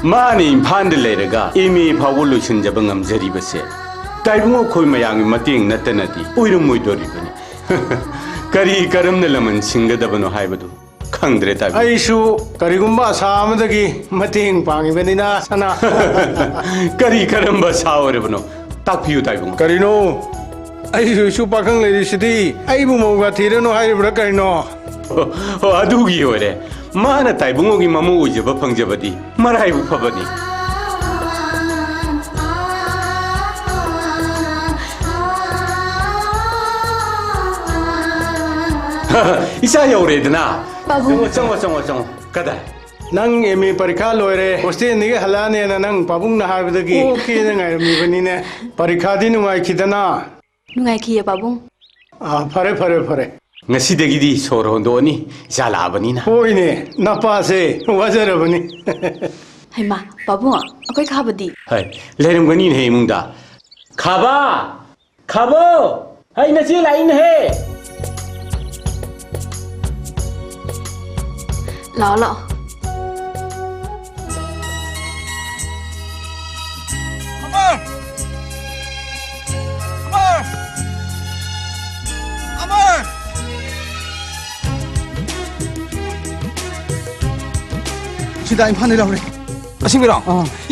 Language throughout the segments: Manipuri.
माने इम्फाल लेरगा एमए फाव लोइसनजब ngamजरिबसे ताइबुंगो खोय मयांगि मतेंग नतनदि ओइरमोइदोरिबनि करी करमन लमन सिंगदबनो हाइबदु खंद्रे ताइबु आइसु करीगुंबा सामदगी मतेंग पांगिबनिना सना करी करमबा सावरबनो ताकपियु ताइबुंगो करीनो आइसु पाखंग लेरिसिदि आइबु मौगा थिरनो हाइब्रा करिनो हो अदुगी ओरे माना ताइबुंगोगी ममु उजब फंगजबदि मराइबु फबनि इसा यौरेदना चंगो कदा नंग एमए परीक्षा लोरे होस्टेल निगे हलाने नंग पाबुंग ना हाइबदगी ओके नंगाइरमिबनिने परीक्षा दि नुंगाइखिदना नुंगाइखिये पाबुंग फरे ngasidagi디 소로도니 잘라버니나 होइने नपासे वजरबनी हेमा पाबुंग अकोइ खाबदि हाय लेरमगनी ने इमुंदा खाबो हाय नसी लाइन है लाओ सिदा इम्फाल ले लाउरे असिंबिरा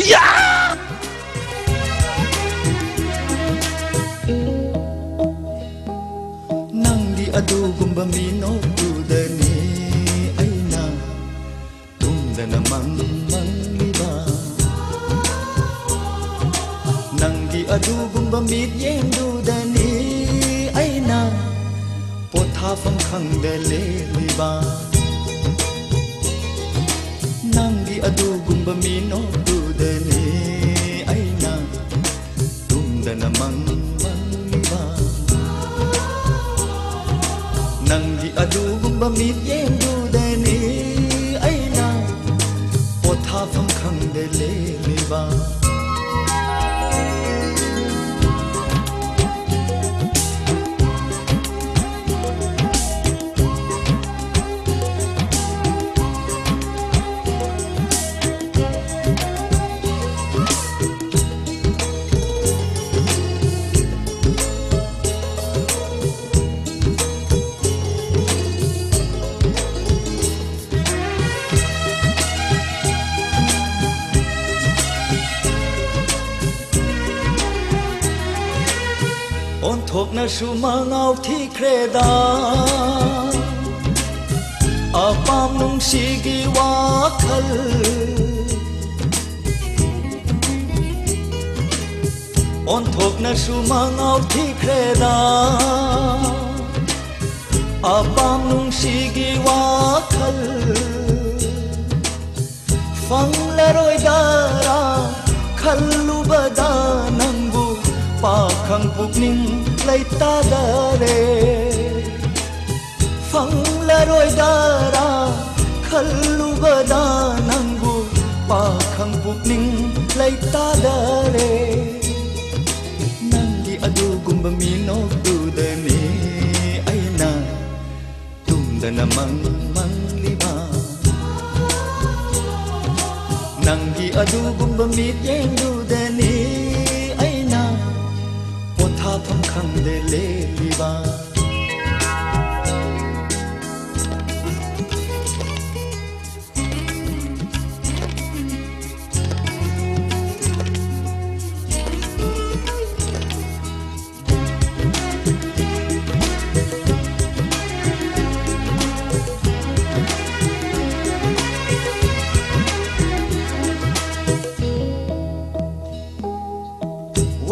या नंगी अदुगुंबा मीनो दुदनी आइना तुमदन मंगलिबा नंगी अदुगुंबा मीये दुदनी आइना पोथाफम खंगदले लिबा नंगी अदुगुंबा मीनो दुदनी आइना तुमदन मंगलिबा नंगी अदुगुंबा मीये दुदनी आइना पोथाफम खंगदले लिबा थोकना सुमांगाव थी क्रेदा अपाम नुंसीगी वाखल ओन थोकना सुमांगाव थी क्रेदा अपाम नुंसीगी वाखल फंगलरोय दारा खल्लुबदा नंगु पाखंग पुकनिंग लैतादरे फंगलरोय दारा खल्लुबदा नंगु पाखंग पुकनिंग लैतादरे नंगी अदुगुंबा मीनोक दुदनी आइना तुमदना मंगलिबा नंगी अदुगुंबा मीये दुदनी आइना पोथाफम खंगदले लिबा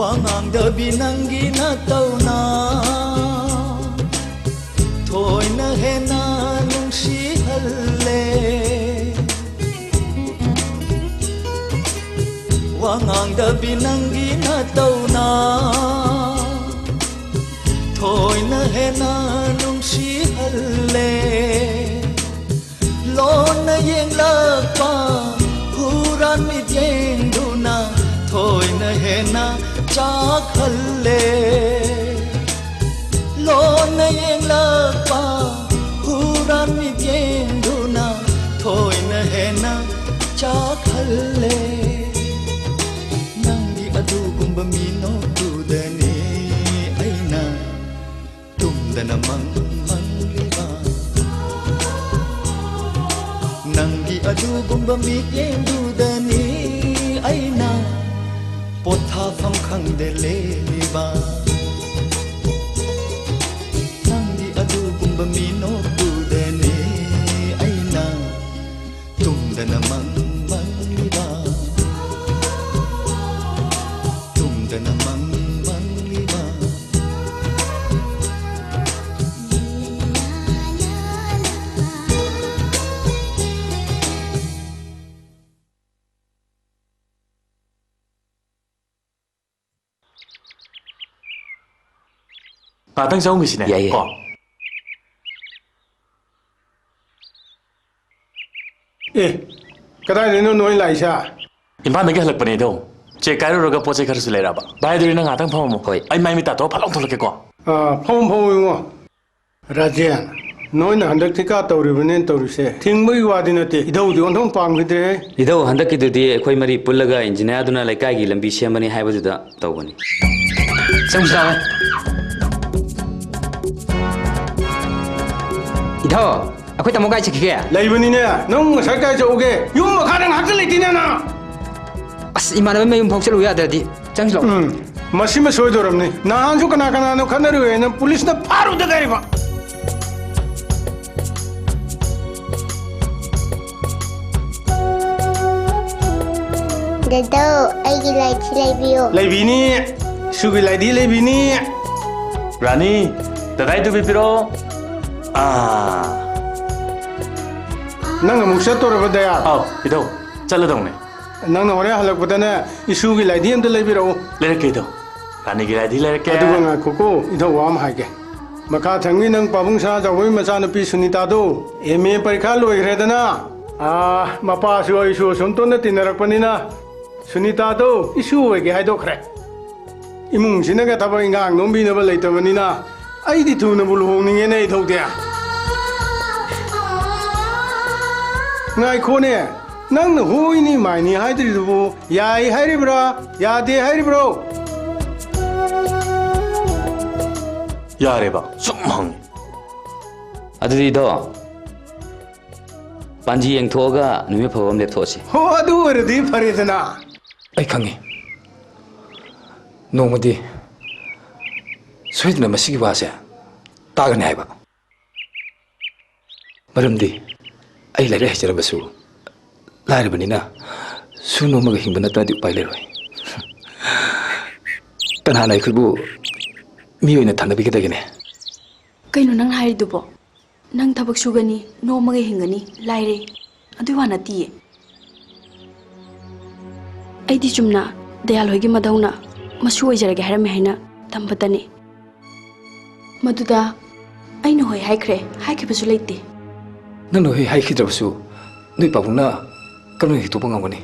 wangang da binangi na tauna thoi na he na lung shi halle wangang da binangi na tauna thoi na he na lung shi halle lon na yeng la pa huran mi yeng du na thoi na he na चाखले लोन येंग लपा हुरान मिजेंदुना थोय न है ना चाखले मीनो तुदने ऐना तुमदन मंगलिबा नंगी अदुगुंबा मियेंदुदने ऐना पोथाफम खंगदे लेलिबा नंगी अदुगुंबा मीनो तुदने ऐना तुमदन मंगलिबा तुमदन मंगलिबा Tang Song sini. Iya, iya. Kok? Kadai dino noi lai sha. Impan lagi halak pani dong. Cek kairu roga poce kar selera ba. Bayar dari nang atang pamo. Hoi. Ai mai mita to palong to lagi kok. Phom phom ngo. Rajan. Noi na handak tika tawri benen tawri se. Thingbai wadi na te. Idau di onthong pang khidre. Idau handak ki dudi khoi mari pullaga engineer duna laikai gi lambi semani haibadu da tawbani. Sang bisa mai. Idau akhoi tamo gai chikige. Lai bani ne. Nong sai kai chauge. Yum ma khadang hakal lei tina na. As imana me yum phokchelu ya dadi. Changlo. Masi ma soi doram ne. Nahan ju kana kana no khanaru e na police na faru da gai ba. Dadao, aigi lai chi lai biyo. Lai bini. Sugi lai di lai bini. Rani, tadai tu bipiro. Ah. Nang amuk sa tora ba daya. Aw, itu. Chala dong ne. Nang na hore halak bata na isugi lai di am da lai biro. Lere ke itu. Rani gila di lere ke. Aduga nga koko ida wam hai ke. Maka thangi nang pabung sa jawai macha na pi Sunita do. MA parikha loi gre da na. Mapa su ai su sonto na tinarak panina. Sunita do isu oi ge hai do khre. Imung sina ga thaba ingang nombi na ba lai ta manina. Ai di thu na bul hong ni nge nei thau dia. Ngai kho ne. Nang na hoi ni mai ni hai tri du. Yai hai ri bra. Ya de hai ri bro. Yare ba. Sumang. Adudi do. Panji yang thoga nume phawam lep thosi. Ho adu ore di phare dana. Ai khangi. Nomadi. Soidna masigi wase. Tagani haiba. Maramdi. Ai lare hajara basu. Lare banina. Suno maga hingba natna di upai leroi. Kanana ikhubu mi oina thanabi kedagene. Kaino nang haidubo. Nang thabak sugani no maga hingani laire. Adu wana tiye. Aidi chumna dayal hoigi madawna masu oijarage haram haina tambatani. Maduda aina hoi haikre haikibasu leite. Nano hi haikidrabasu. Nui pabungna kanu hitopa ngamgani.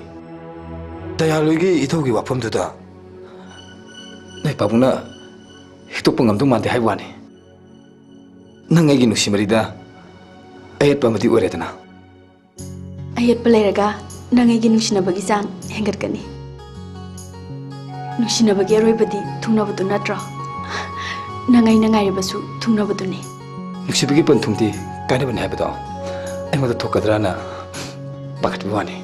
Dayaloigi ithogi wapamduda. Nui pabungna hitopa ngamdu mande haibwani. Nang aigi nusimarida ayat pamadi oredana. Ayat palairaga nang aigi nungsinabagi jang hengatkani. Nungsinabagi aroibadi thungnabadu natra. Nangai nangairibasu thungnabaduni. Nuksibigi panthumdi kainabani haibado. Aimada thokadrana pakhatwani.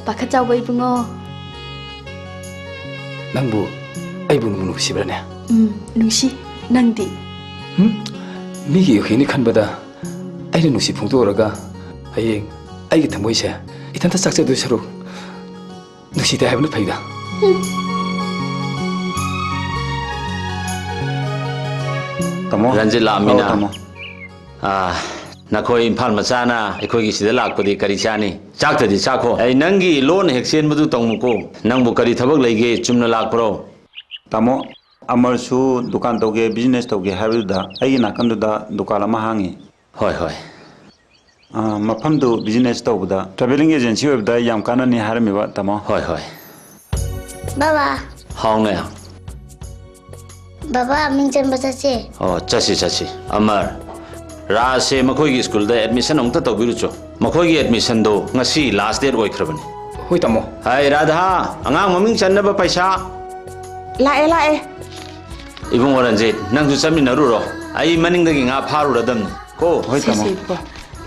Pakhat chawba ibungo. Nangbu aibu nusibrane. Nungsi nangdi. Migi yokhini khanbada aina nusi phungdoraga hayeng aigi thamoise itanta sakse do saru nusi ta haibna phaida. Tamo Ranjit Lamina. Nakhoi imphal machana ekhoi gi sida lakpadi kari chani chaktadi chakho ai nangi lon heksen madu tongmuko nangbu kari thabak leige chumna lakpro Tamo Amarsu dukan toge business toge habilda ai nakanduda dukala mahangi. Hoi hoi. Mafamdu business tawbuda traveling agency webda yam kanani harmiba tamo. Hoi hoi. Baba, Haunga ya. Baba mingjan basache. Oh chasi Amar Rase makhoi gi school da admission ongta tawbirucho makhoi gi admission do ngasi last date oikrabani. Hoi tamo. Hai Radha angang maming channa ba paisa लाए लाए इबुंग रंजीत नंगसु चमिनरुरो आई मनिंगदगी nga pharudadam ko hoi tamo से को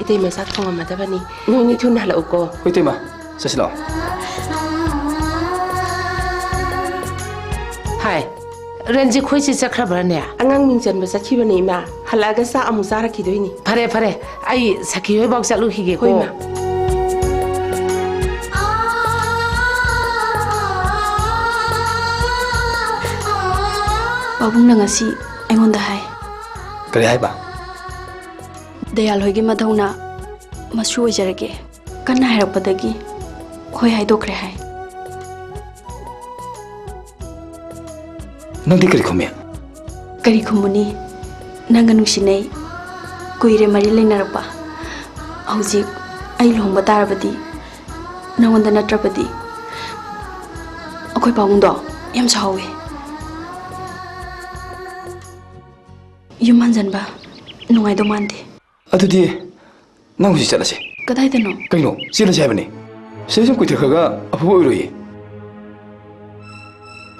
इते मसा थोंगा मदबनी नोनी थुन हलो को Hoi tema, sasilo. हाय रंजी खोइसी चख्रबरने अंगांग मिंचन बसा खिबने इमा हलागा सा अमु सारा खिदोइनी फरे फरे आई सखी होय बाव चलु खिगे को ꯄꯥꯕꯨꯡꯅ ꯉꯁꯤ ꯑꯩꯉꯣꯟꯗ ꯍꯥꯏ Kari hai ba? ꯗꯌꯥꯜ ꯍꯣꯏꯒꯤ ꯃꯙꯧꯅ ꯃꯁꯨ ꯑꯣꯏꯖꯔꯒꯦ ꯀꯟꯅ ꯍꯥꯏꯔꯛꯄꯗꯒꯤ ꯍꯣꯏ ꯍꯥꯏꯗꯣꯛꯈ꯭ꯔꯦ ꯍꯥꯏ Nang di kari khumya. ꯀꯔꯤ ꯈꯨꯝꯃꯨꯅꯤ ꯅꯪꯒ ꯅꯨꯡꯁꯤꯅꯩ ꯀꯨꯏꯔꯦ ꯃꯔꯤ ꯂꯩꯅꯔꯛꯄ ꯍꯧꯖꯤꯛ ꯑꯩ ꯂꯨꯍꯣꯡꯕ ꯇꯥꯔꯕꯗꯤ ꯅꯪꯉꯣꯟꯗ ꯅꯠꯇ꯭ꯔꯕꯗꯤ ꯑꯩꯈꯣꯏ ꯄꯥꯕꯨꯡꯗꯣ ꯌꯥꯝ ꯁꯥꯎꯋꯦ ꯌꯨꯝ ꯍꯟꯖꯟꯕ ꯅꯨꯡꯉꯥꯏꯗꯧ ꯃꯥꯟꯗꯦ Adudi nang husi chalase. ꯀꯗꯥꯏꯗꯅꯣ Kaino, sila jayabani. Sesum kuithakhaga afuba oiroi.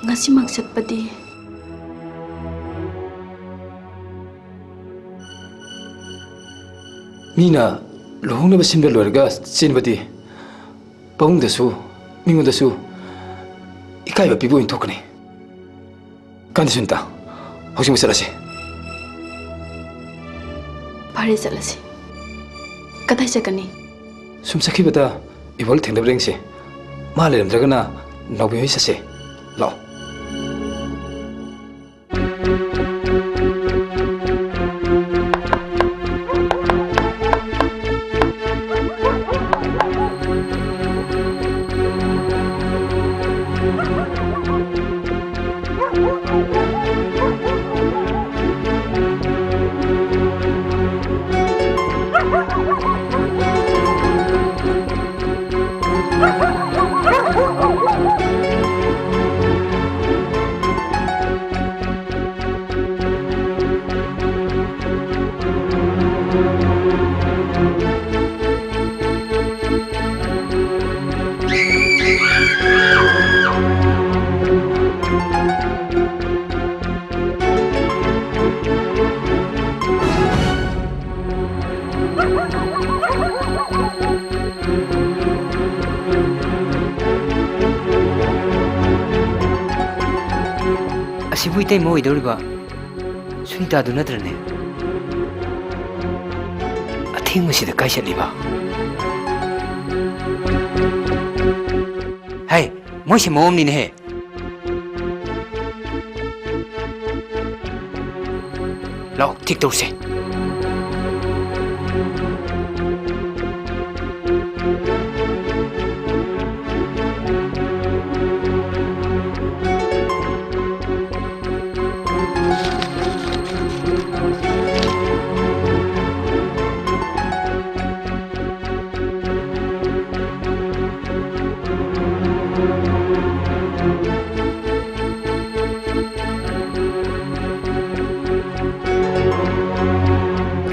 ꯉꯁꯤꯃꯛ ꯆꯠꯄꯗꯤ Mina lohongnaba simda loiraga chenbadi pabungdasu mingondasu ikaiba pibu intokani. Kandi sunta. Hosing masalase. ꯐꯔꯦ ꯆꯠꯂꯁꯤ ꯀꯗꯥꯏ ꯆꯠꯀꯅꯤ Sum sakhibada ibol thendabrengse. Ma leramdragana nawbi hoi sase. Lao. Asibu itai mo idoriba sunita du natrane athing masida kai chaliba hai moi se mom ni ne he lao tik tor se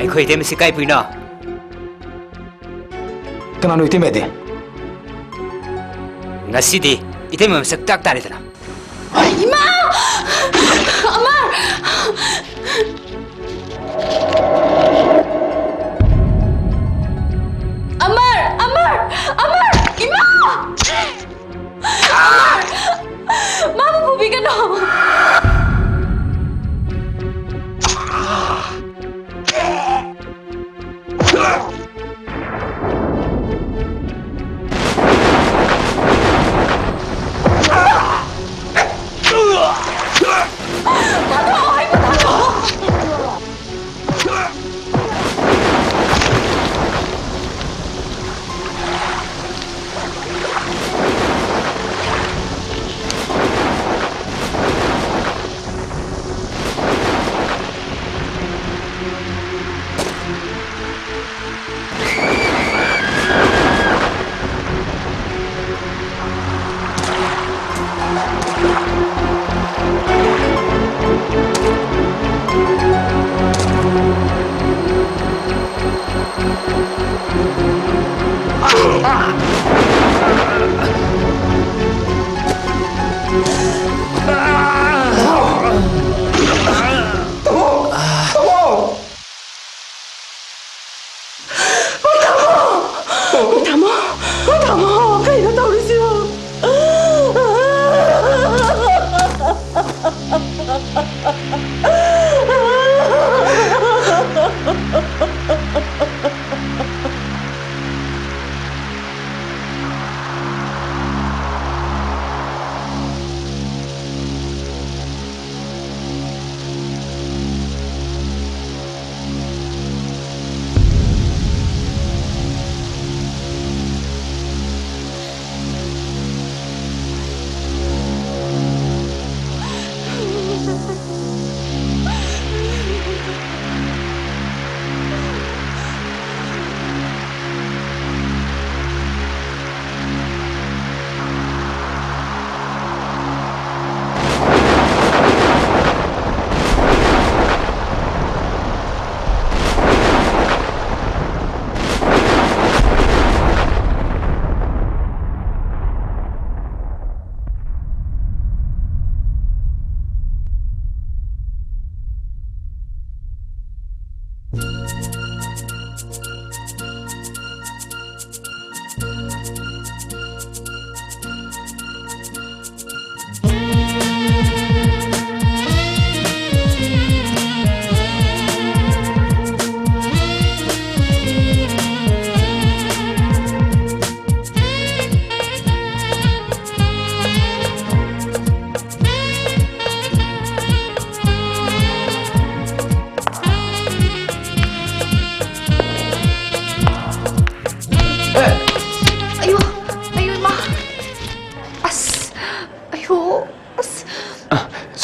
khoi tem si kai puina Kanano itimede. ngasidi item mam sak tak tare tana 이마! 엄마! 아말! 아말! 아말! 이마! 아말! 마마 부비가 너!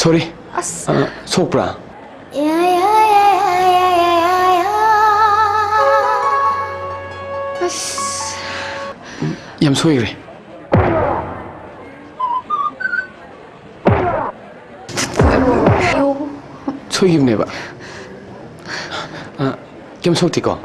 Sorry. Sokpra. Yam soire. Soyim ba. Yam sokti ko.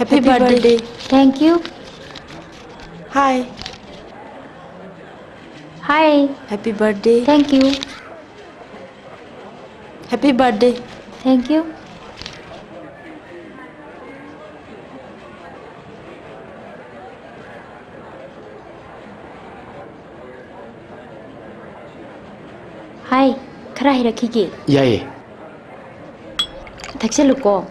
Happy birthday. Thank you. Hi. Hi. Happy birthday. Thank you. Happy birthday. Thank you. Hi. Khara hirakige. Yaye. Thakseluko.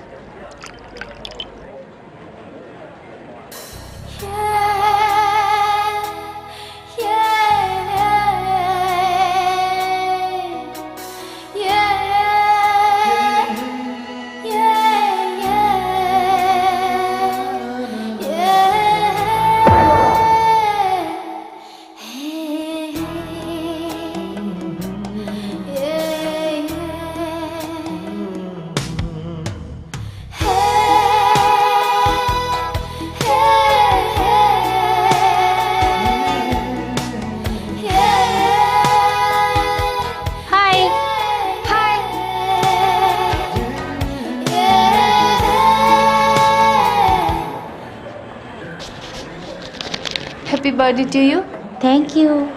Happy birthday to you. Thank you.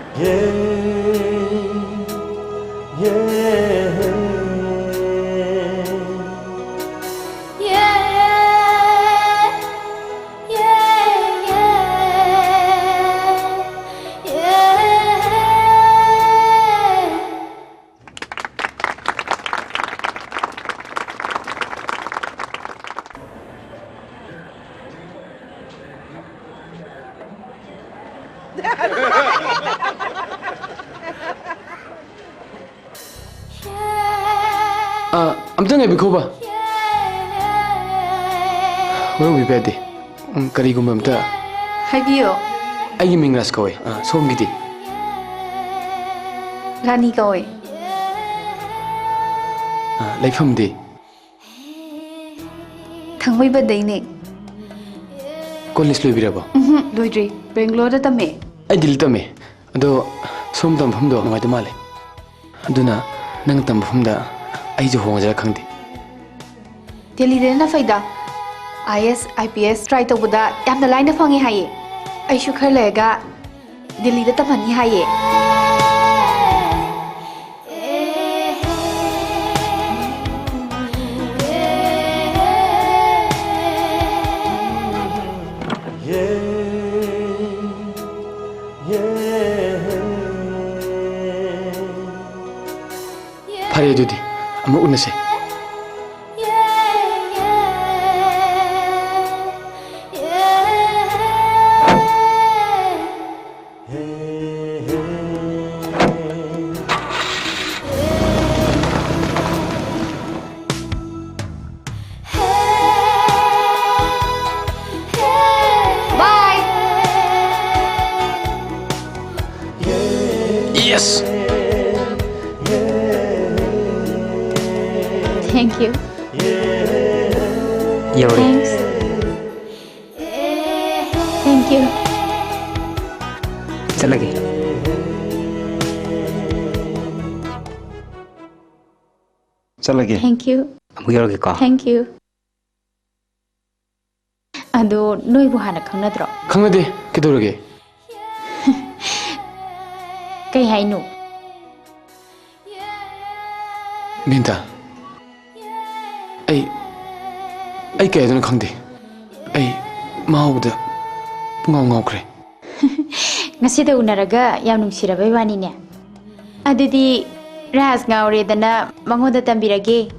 Amtang ai bikhoba. Maro bi bede. Kari gum amta. Habiyo. Ai ming ras koi. Som gidi. Rani kawai. Laifam di. Thangwai badai ne. College loi biraba. Loidri. Bangalore da tame. Ai dil tame. Ado som tam pham do ngai da male. Aduna nang tam pham da ai jo hong ja khang di. Delhi de na faida. IS IPS try to buda yamna line na fangi haye. Ai shu khar lega Delhi da tamani haye. Phare dudi amu unase. Yes. Thank you. Yori. Thanks. Thank you. Chalage. Chalage. Thank you. Amu yoroge ko. Thank you. Ado noi bu hana khangnadro. Khangnade kedorage. Kai hainu. Binta. Ai kaya dun khangde. Ai mahauda ngau kre. Ngasi da unaraga yam nungsira bai wani ne. Adudi ras ngaure dana mangoda tambirage.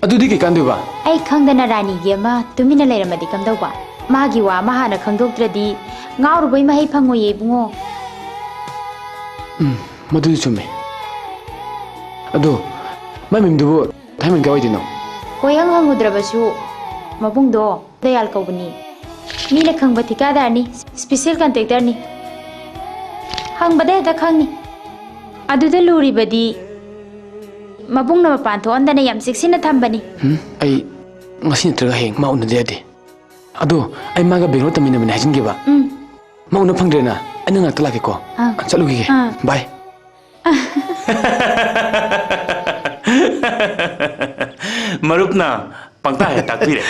Adudi ke kandu ba. Ai khangdana rani gi ma tumina leiramadi kamdau ba. Magi wa ma hana khangdoktradi ngauru bai mahai phango ye bungo. Madu chume. Ado mai mimdu thaiman ga oidino. Koyang hangudrabasu mabungdo dayal kaubani. Mina khangba thikadar ni special contractor ni. Hangbada da khangni. Aduda luri badi mabungna mapan thondana yam siksina thambani. Ai ngasi ntraga heng ma unade ade. Ado ai maga bengro tamina mina hajin ge ba. Ma una phangdrena ana ngak tala ke ko. Chalu ge. Bye. Marupna pangta hai takpire.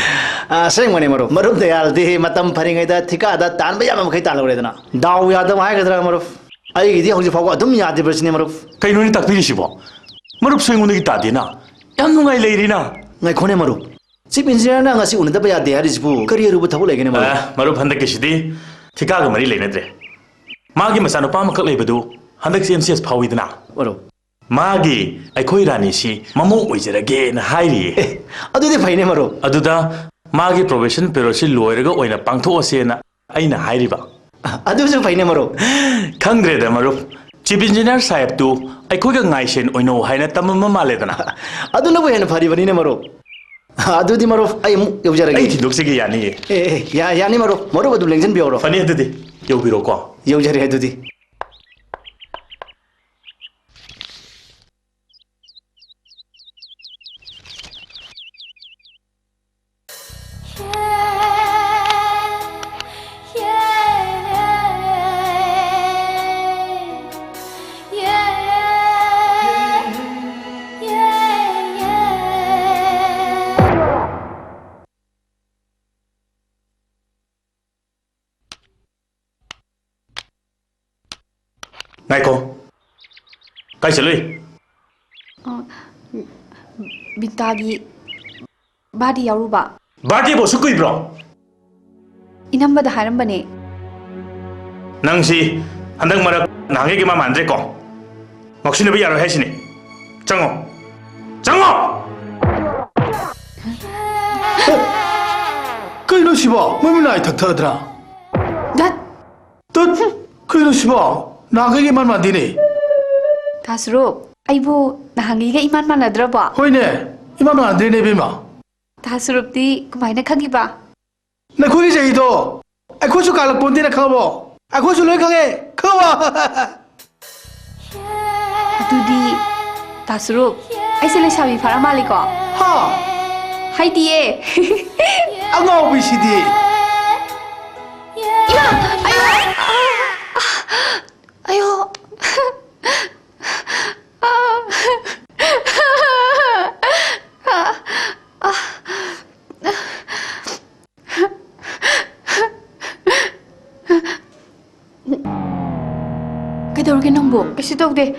Seng mane marup. Marup de aldi matam pharingai da thika da tan ba yam khai tan lore dana. Daw ya da mai gadra marup. Ai gi di hoji fago adum ya de brsine marup. Kaino ni takpiri sibo. Marup soingun gi ta dina. Yam nungai leirina. Ngai khone marup. Chief engineer na ngasi unada ba ya de haris bu career bu thabu legene marup. Marup handa ke sidi thika ga mari leinadre. Magi masano pa makak leibadu handak MCS phawi dina. Marup. Magi aikoi rani si mamu oijarage na hairi. Adudi phaine marup. Aduda magi probation period si loiraga oina pangtho ase na aina hairiba. Adu su phaine marup. Khangdre da marup. Chief engineer sahib tu aikoi ga ngaisen oino haina tamama male dana. Adu na bu hen phari bani ne marup. Adudi marup ai mu yaujarage. Ai thindok se ge yani. Ya yani marup. Marup adu lengjen bioro. Fani adudi yaubiro ko. Yaujare adudi. Naiko, kai chalui. Bintagi badi yaruba. Badi bo sukui bro. Inamba da harambane. Nangsi handak marak nange ki mama andre ko. Maksina bi yaro haisini. Chango. Chango. Kai no siba, mai mina ai thak thadra. Dat Tut 그래도 싶어. 나 그게 말 맞디네. 다스로 아이보 나항이가 이만 만나들어봐. 호이네. 이만 안 되네 비마. 다스롭디 그만이나 강기봐. 나 거기 제이도. 아 고수 갈락 본데나 가보. 아 고수 를 강해. 가봐. 아두디 다스로 아이세 레샤비 파라 말리고. 하. 하이디에. 아가 오비시디. 이마 아유. 그대로 낭보 그시 덕대.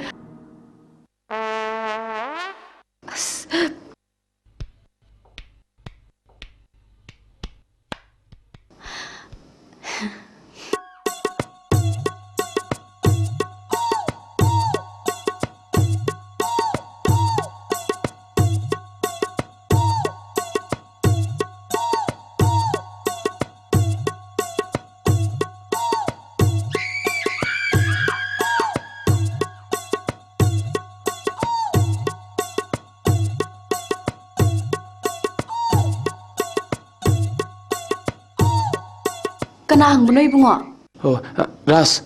Kana hangbuno ibungo. Oh, Ras,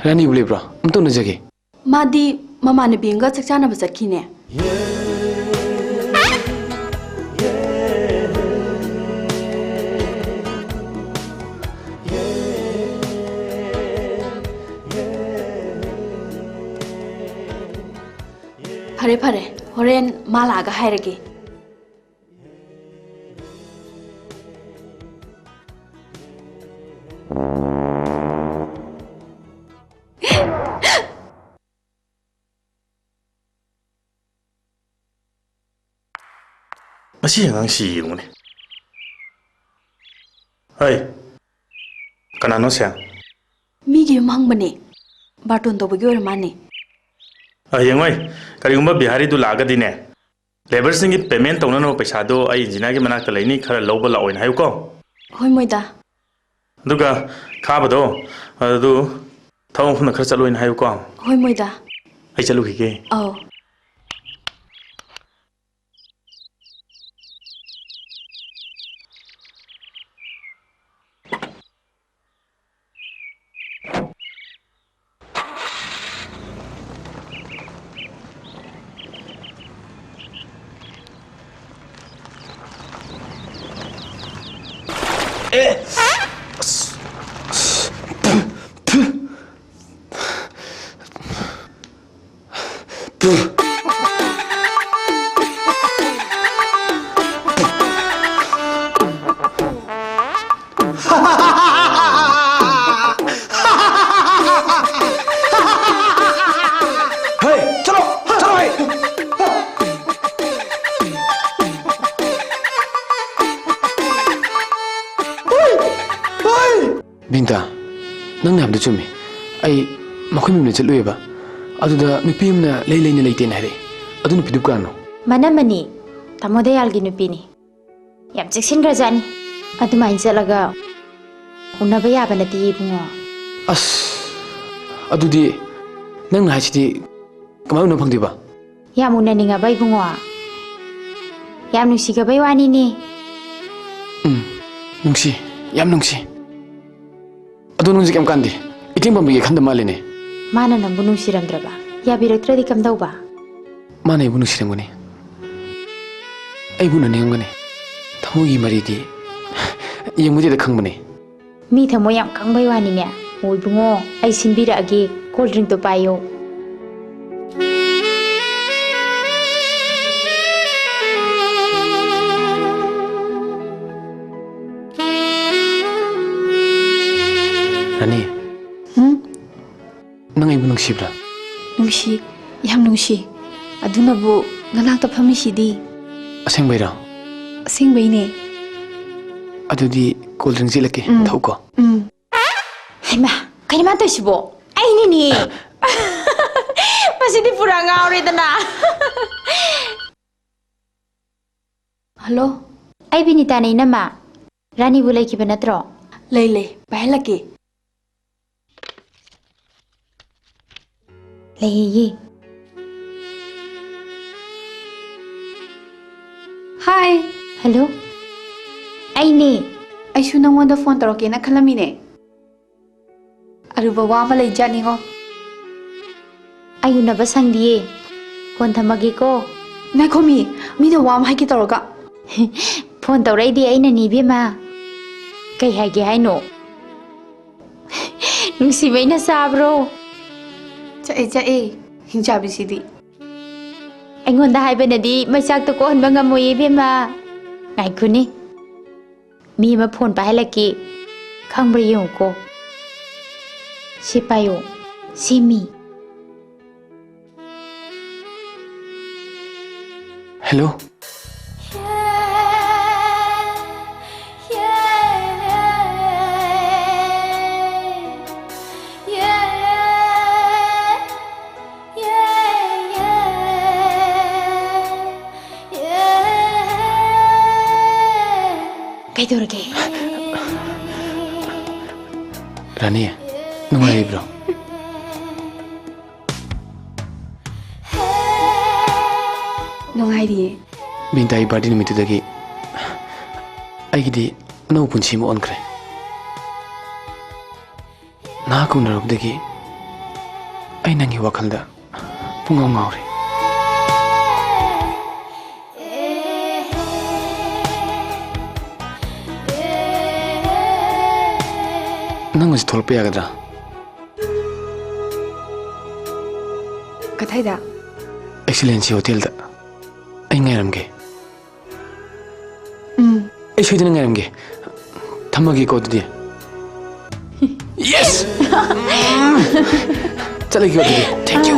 Rani boleh bro, untuk najaki. Madi mama ne binga chakchana bazakhine. Pare pare, horen malaga hairage. Masih yang si yung ni. Hai, kanano siya? Migi mangbane. Barton to bagi orang Yang ay, kali gumba bihari tu laga di ne. Labor singi payment tauna no paisa do ay jina ke mana kalai ni kara loba la oin hayu ko. Hoi moida. Duga kaba do, adu thau na kara chalo in hayu ko. Hoi moida. Ay chalo hige. Oh. Binta, nang nam tu cumi. Ay, makai mimna celu ya ba. Adu dah nupi mimna lay ni lay tiada hari. Adu nupi duka no. Mana mani, tamu daya algi nupi ni. Yam ceksin kerja ni. Adu main celaga. Una bayar apa nanti bunga. Adu di, nang nahai citi, kemana nak pang tiba? Yam una ni ngabai bunga. Yam nusi ngabai wani ni. Nungsi, yam nungsi. Adu nungsi kem kandi. Iting pembagi khanda mali ni. Mana nambu nungsi ramdraba. Ya biraktra di kam tahu ba. Mana ibu nungsi ramguni? Ibu nani ramguni. Tamu i mari di. Yang mudi dah khang bani. Mi tamu yang kang bai wani ni. Oi bungo, ai sinbira agi cold drink to payo. Rani. Nang ibu nungsi bra. Nungsi, yam nungsi. Aduna bu ngalang ta phami sidi. Aseng bai ra. Aseng bai ne. Adu di cold drink zilake thau ko. Hai ma, kani ma to sibo. Ai ni ni. Masih di pura ngau dana. Hello. Ai binita nei nama. Rani bulai ki banatro. Lay lay, bahai lagi. लेही हाय हेलो आईने ऐसु नंगोंदा फोन तौरकेना खलमीने अरुबा वा अमा लेजानिगो आयुनबा संदिए फोन थमगे को नाइखोमी मीना वा अमा हाइके तौरगा फोन तौरैदि आइना निबेमा कई हाइगे हाइनो नुसिबैना साब्रो चाए हिंजाबिसिदी अꯩꯉꯣꯟꯗ ꯍꯥꯏꯕꯅꯗꯤ ꯃꯩꯆꯥꯛꯇꯣ ꯀꯣꯍꯟꯕ ꯉꯝꯃꯣꯏ ꯏꯕꯦꯝꯃ ꯉꯥꯏꯈꯣꯅꯦ ꯃꯤ ꯑꯃ ꯐꯣꯟ ꯄꯥꯏꯍꯜꯂꯛꯀꯦ ꯈꯪꯕ꯭ꯔꯥ ꯌꯦꯡꯉꯨꯀꯣ ꯁꯤ ꯄꯥꯏꯌꯣ ꯁꯤ ꯃꯤ हेलो कईदौरगे रानी नुंगाइब्रो नुंगाइरिए बिंताई बर्थडे निमित्तुदगी अैगिदी नौ पुंसी म ओनख्रे ना कुनरबदगी अै नंगी वखलदा पुंगाव ngawre नंग से थोलप यागद्रा कथाइदा एक्सीलेंसी होटल दा अै ngairamge अै सोइदन ngairamge थमगे को दुदी यस चलेगी को दुदी थैंक यू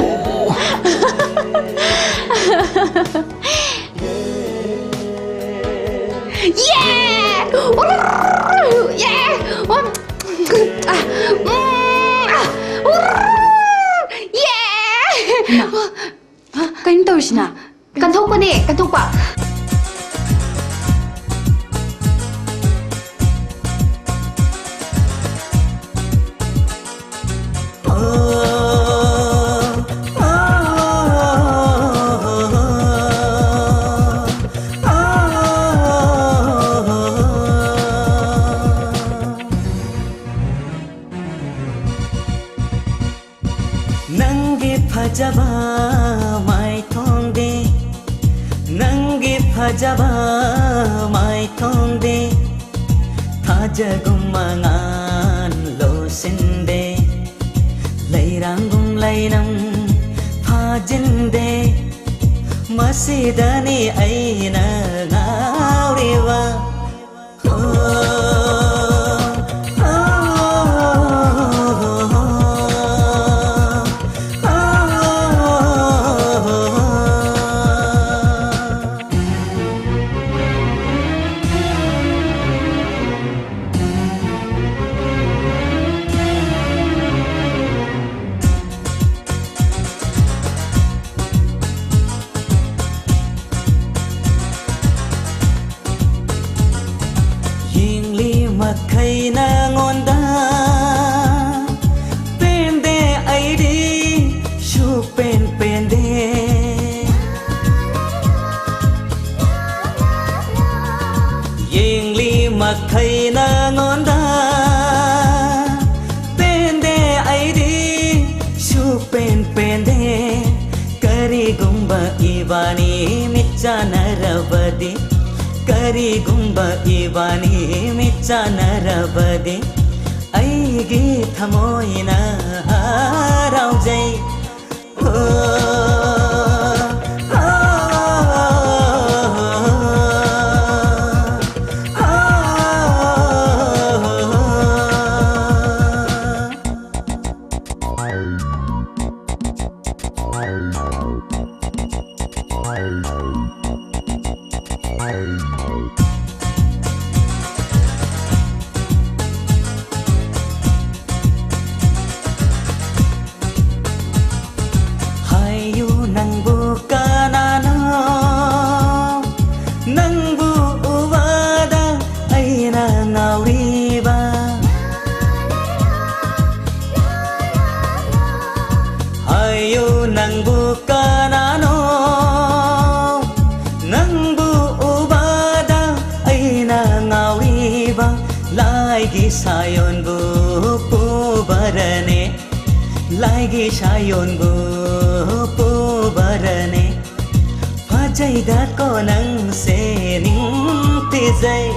कहीं तौरसिना कंथोकने कंथोकपा नंगे फजबा माय थोंदे नंगे फजबा माय थोंदे थाजगुमंगान लोसिंदे लैरांगुम लैनम फाजिंदे मसीदनी ऐना गावरेवा मखैना ngонda pende aidi shu pende yengli mखैना ngонda pende aidi shu pende kari gumba ibani michanarabadi करी गुंब इवानी मिचा नरबदे ऐगी थमोइना हाराउजै 사연부 뽑아라네 라이게 사연부 뽑아라네 파자이다 꺼낭세 닝티자이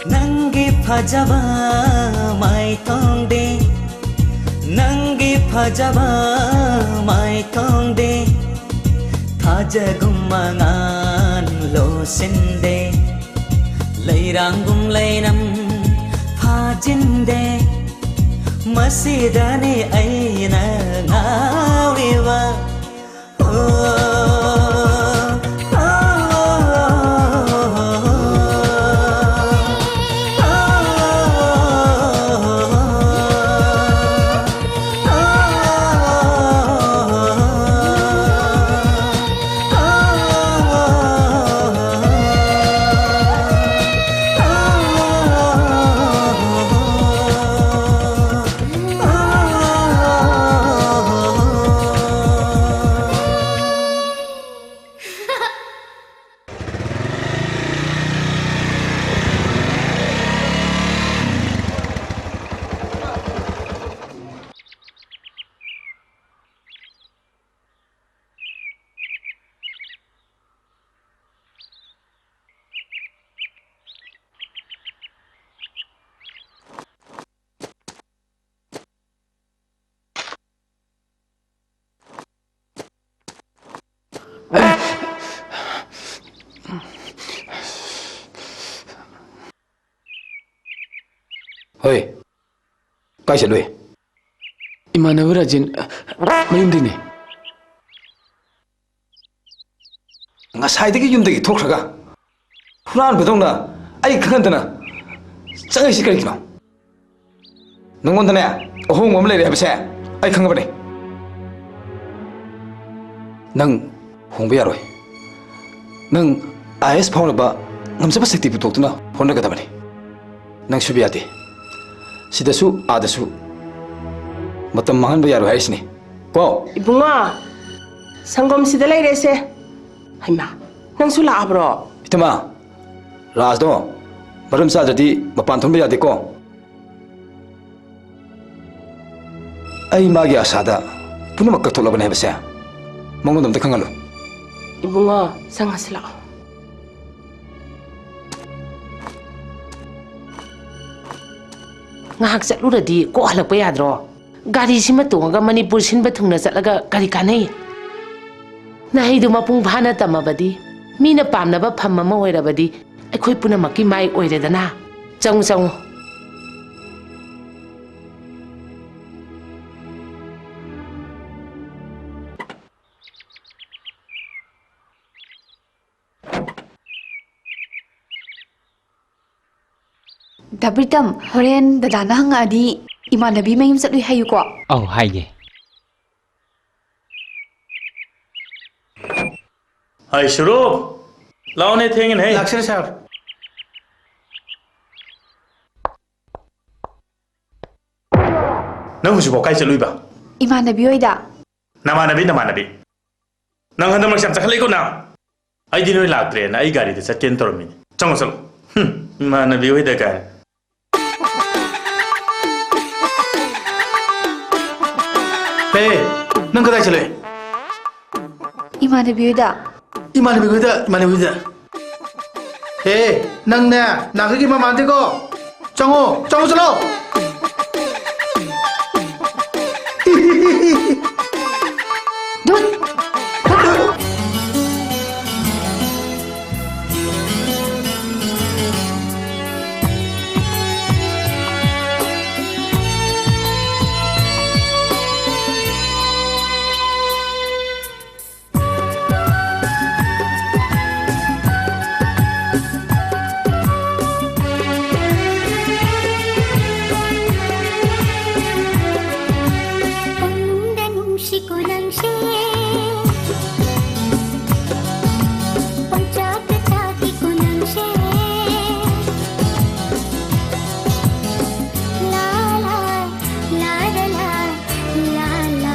낭기 파자바 마이 텅데 낭기 파자바 마이 텅데 타자구망안 로신데 레이랑금 레이남 파진데 마시다니 아이나 나위와 Hoi, kai se lui. Imana Rajin, mayumdini. Ngasai dagi yumdagi thokraga. Huran bedongna, ai khantana. Changai sikari kino. Nangondana, ohong mom lere habse, ai khangabani. Nang hongba yaroi. Nang IS phone ba ngamsaba sakti putoktuna phone ga dabani. Nang subiyati. Sidasu adasu matam mahan ba yaro haisni ko ibunga sangom sida lai rese haima nang su la abro itama ras do maram sa jadi mapan thon ba yade ko ai magi asada punama ka thola bane base mongondam ta khangalu ibunga sangasla ngahak chatluradi ko halakpa yadro gari sima tonga manipur sinba thungna chatlaga gari kanai nahi du mapung bhana tamabadi mina pamna ba phamma ma oirabadi akhoi punamaki mai oiredana chang chang Dabritam, horen dadana hangadi imanabi mayum chatlu hayu ko. Oh, haige. Hai Shuru, lao ne thengin hai. Laksher sahab. Nang husu bokai chalui ba. Imanabi oida. Namanabi. Nang handam laksam chakhalai ko na. Ai dinoi laktre na ai gari de chatken tormi. Chango chalo. Imanabi oida ka. Hey, nang kadai chale? Imanabi oida. Imanabi oida. Hey, nang na, nakiki mamante ko. Chango chalo. Dun. la la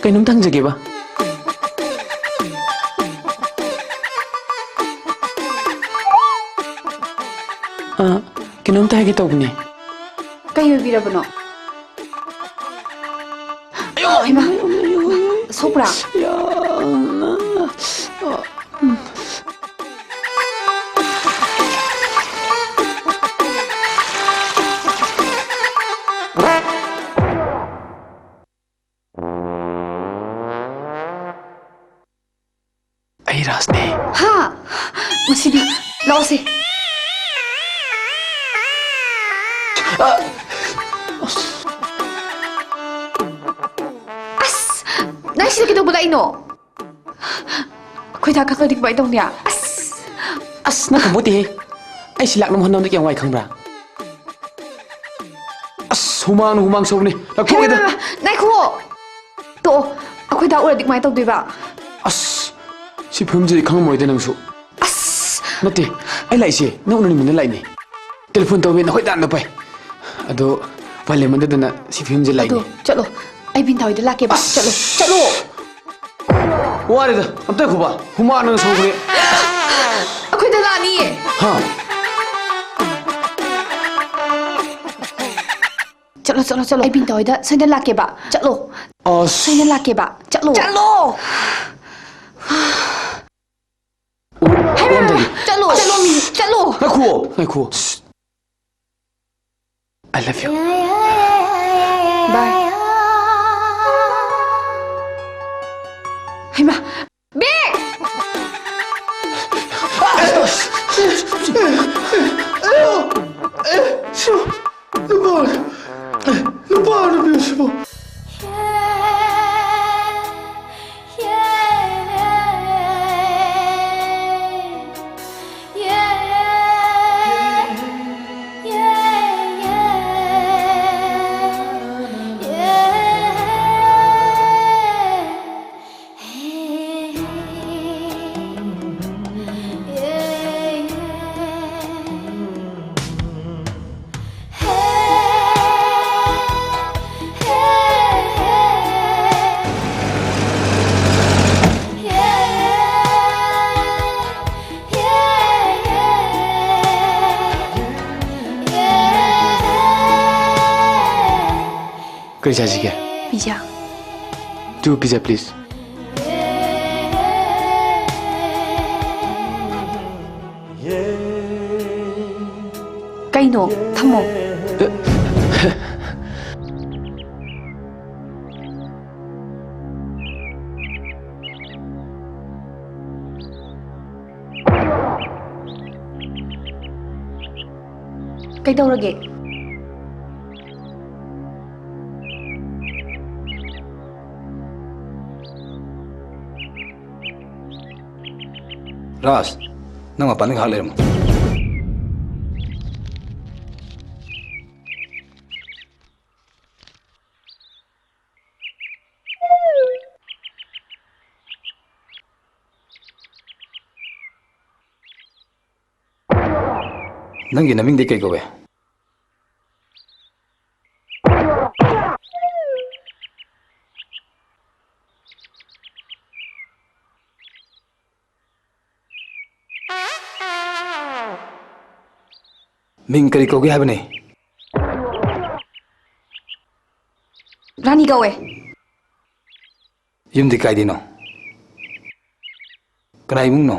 Kainom tangjage ba? Kainom tayo tawagni. Kayo birabano? Ay ma, sobra. Ay Rasne. Ha, masidi, lause. Nasi na kitong bulay no? Ako'y nakakadig ba itong niya? Nakabuti he. Ay silak naman na yung way kang bra. Humang sa ni. Nagpukit na. Nay ko! To, ako'y daw uladik may itong diba? Si Pumji kang mo ito nang su. Nati, ay lai siya. Nauna ni mo na lai ni. Telepon tawin ako'y daan na pa eh. Ado, pala man na si Pumji lai ni. Ado, chalo. Ay bintaw ito laki ba? Chalo, chalo! Wari da, amtay ko ba? Humaan na sa huli. Ako'y dalani eh. Ha? Chalo. Ay bintaw ito, sa'yo na laki ba? Chalo. Sa'yo na laki ba? Chalo. Chalo! Hay ba? Chalo! Nakuo. I love you. Bye. Hay ma! Be! Lupa, bicho. Kerja sih Pizza. 2 pizza please. Kaino, tamo. Kaidaurage. Ras, nang mapaning halir mo. Nang ginaming di kay gawe. Ming kari ko hai bane. Rani gawe. Yum di kai di no. Kanai mung no.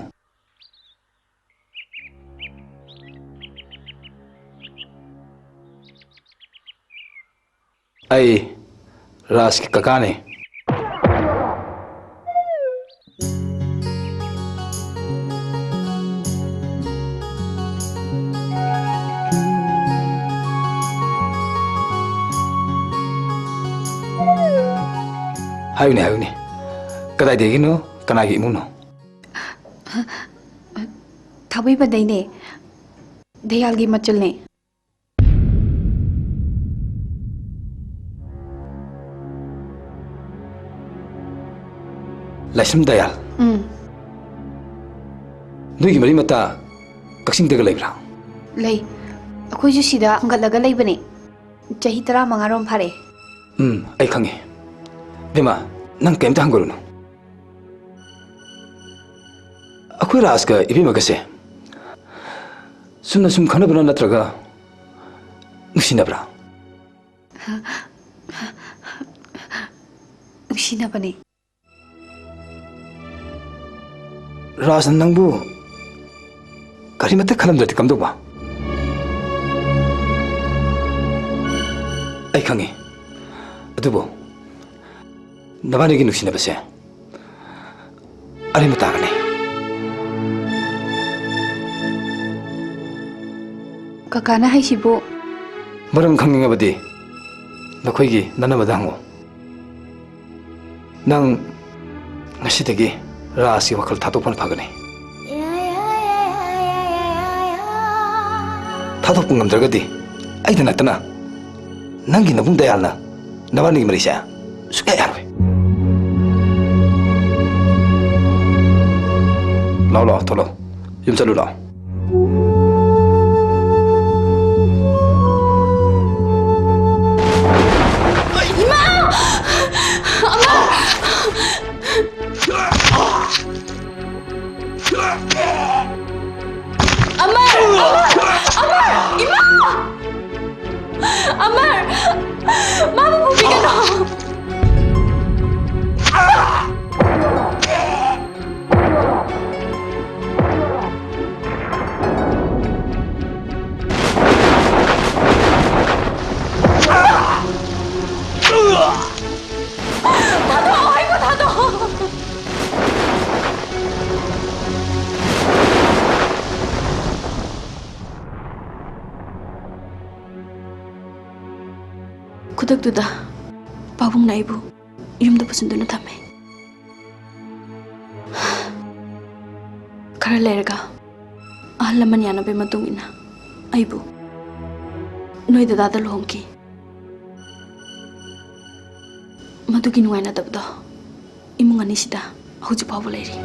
आई राज के कका ने हायुने कदाइदेगिनो कनागी इमुनो थाबई बदईने दयाल की मचल ने लाइसम दयाल नुगी मरी मता कक्सिंग दग लेब्रा लई अखोइजु सिदा हंगलगा लेबने चही 15 रोम फारे आई खंगे बेमा नंग केमता हंगरुनो अखोइ राज का इबेमा गसे सुमना सुम खनबना नत्रगा नुसिनब्रा नुसिनबने राज नंगबु करिमते खलमदति कमदोबा आई खंगे अदुबो नबानिगी नुसिनबसे अरे मतागने ककाना हाइसिबो मरम खंगिंगबदि नखोइगी ननबदा हंगो नंग ngasiदagi राशि वखल थादोपन फगने थादोप ngमद्रगदि आइदा नतना नंगी नबुंग दयालना नबानी मरिसा सुके यारवे लाओ लाओ थोलो युम चलु लाओ खुदकदुदा पाबुंग नाइबु युमदा पुसुंदुना थमे खरा लेरगा अहल लमन यानबे मतुंगिना आइबु नोय दादा लोंकी मदुगी नुवाइना दबदो इमुंग अनिसिदा हौजि पाबु लेरी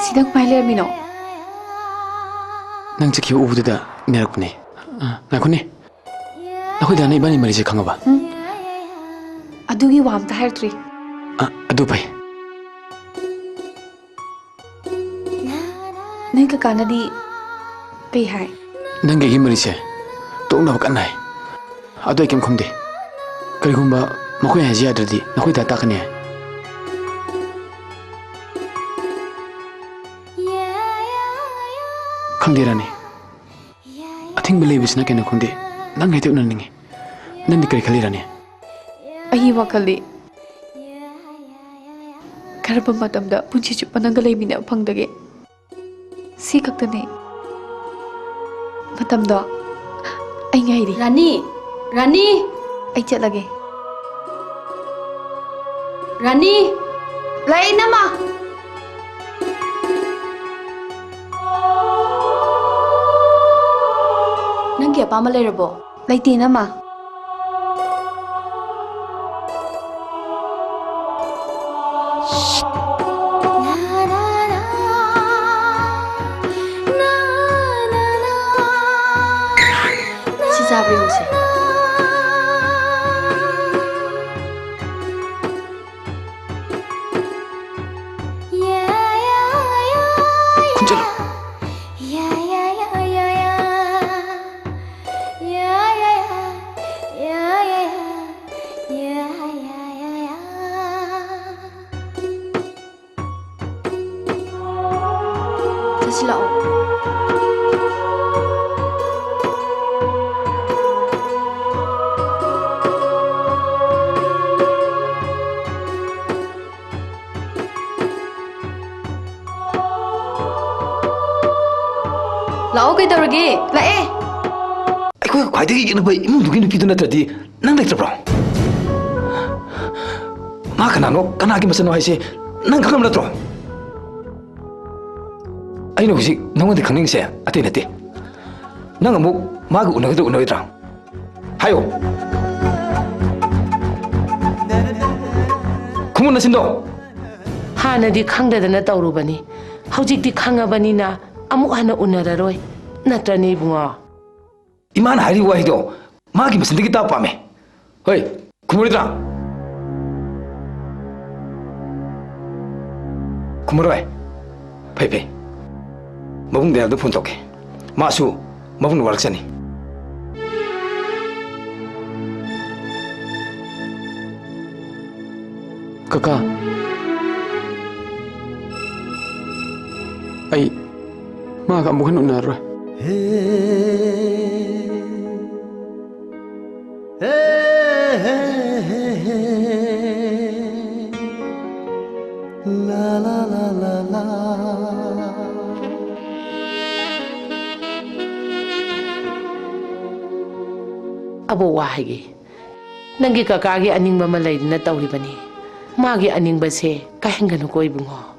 सिदक पाइले मिनो नंग चखि उबुदा नेरकने नाखुने नखोइ दानै बानी मरिसे खंगबा अदुगी वाम ता हरत्री अदु pai नहीं ककानादी पे हाय नंगे गी मरिसे तोंगना कन्नाय अदु केम खुमदे करिगुंबा मखोइ हाजि आदरदि नखोइ दा ताकने खंगदेरानी अथिंग बले बिसना केना खुंदे नंग हेते उननिंगे नंदी करि खलिरानी अही वकली खरब मतमदा पुंछि चुप नंग लेबिना फंगदगे सी खक्तने मतमदा आई गाइरी रानी रानी आई चलगे Rani! Lai nama! Nang kaya pa malerabo? Lai ti nama. Si Sabri mo siya. Sila o. Lao kay tawagi. Lae. Aikoy khwaidagi ginaba imungdugi nupidu natradi nang lectrabro. Ma kanano kanagi masano haise nang khangam natro. Aino husik nangodi khangning se ate nate. Nang amuk magu unagdo unagidra. Hayo. Kumun nasindo. Hanadi khangdadana tawrubani. Hawjikti khangabanina amuk hana unararoi. Natrani bunga. Iman hari wahido magi masindigi ta pame. Hoy, kumuridra. Kumuroi. Pai pai. Mabung dia tu phone toke. Masu mabung warak sani. Kaka. Ai ma ka bukan unar. La la la la la. Abo wahigi. Nangi kakagi aning mamalay na tawribani. Magi aning base kahingano ko ibungo.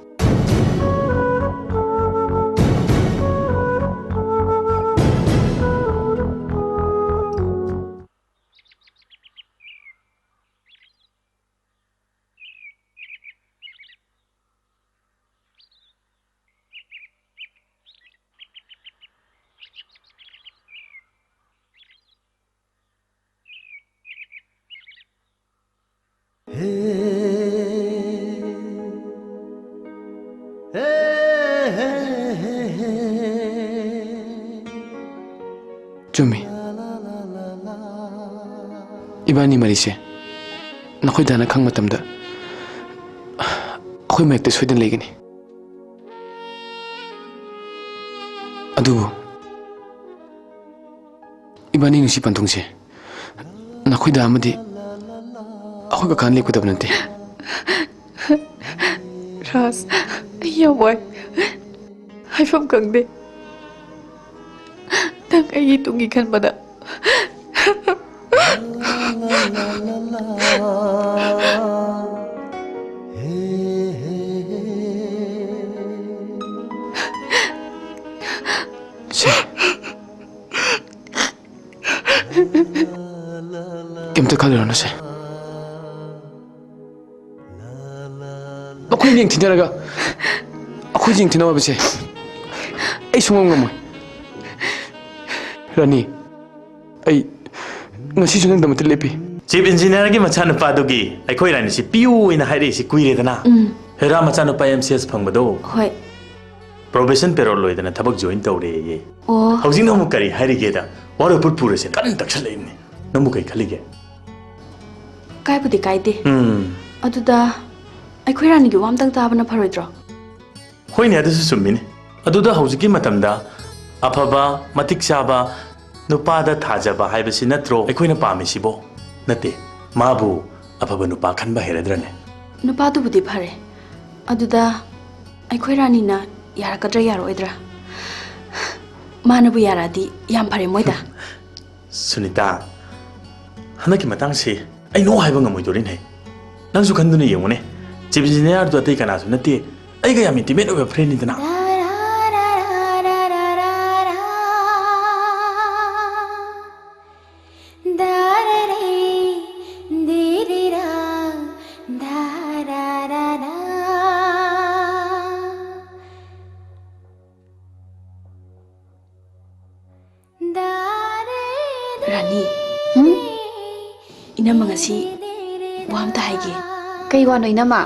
Jumi. Ibani marise. Nakoy dana khang matamda. Akoy mayekta soidan legini. Adubu. Ibani nusi pantungse. Nakoy da amadi. Akoy ka kan lekudab nante. Ras, iya boy. Haifam kangde. Nang ay tungikan pada. Kimta kaliro na siya. Ako'y niyang tinaraga. Ako'y niyang tinawab siya. Ay sungam nga mo. Rani, ay ngasi sunang damat lepi. Chief Engineer gi machana padugi ai khoi rani si piu ina hairi si kuire dana. Hera machana pa MCS phangbado. Hoi. Probation payroll loidana thabak join tawre ye. Oh. Hawjing namu kari hairi ge da. Waro put pure se kan takshal imni. Namu kai khali ge. Kai budi kai de. Aduda ai khoi rani gi wam tang tabana pharoidro. Hoi ne adasu sumini. Aduda hawjiki matamda afaba matik chaba nupada thajaba haibasi natro aikoina pamisibo nate mabu afaba nupa khanba heradrane. Nupa tu budi phare. Aduda ai khoi rani na yarakadra yaroidra. Manabu yaradi yam phare moida. Sunita, hanaki matang si ai no haiba ngamoi dorin hai. Nangsu khanduna yengone. Chief engineer तो अतई कनासु नते अइगा याम इंटीमेट ओबे friend निदना Rani enum ngasi wam ta haige Kay wano inama.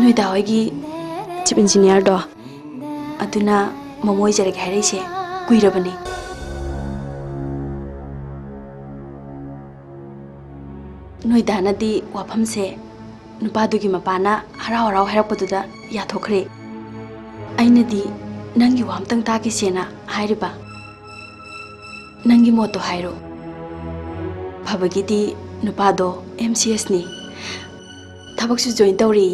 nui da hoigi chief engineer do aduna momoi jare ga harise kuirabani nui da na di wafam se nupa du gi mapana harau harau harakpaduda ya thokre aina di nangi wam tang ta ki sena hairiba nangi moto hairo Pabagidi nupado MCS ni tabak su join tawri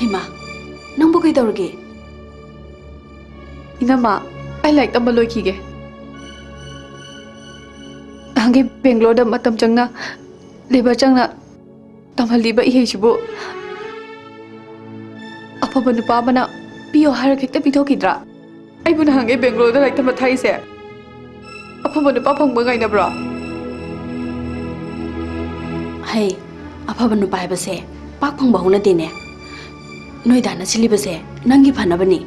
Hima nang bu kai tawrge Inama, I like the Maloi Kige. Hangi Bangalore da matam changna Liba changna tamhaliba iheshibu Apaba nupa bana piyo harak hekta pito kidra Ay buna hangi Bangalore da like the mathai se Apaba nupa phangba ngai na bra Hey apaba nupa hai base pak phangba huna dine Noi dana sili base nangi phana bani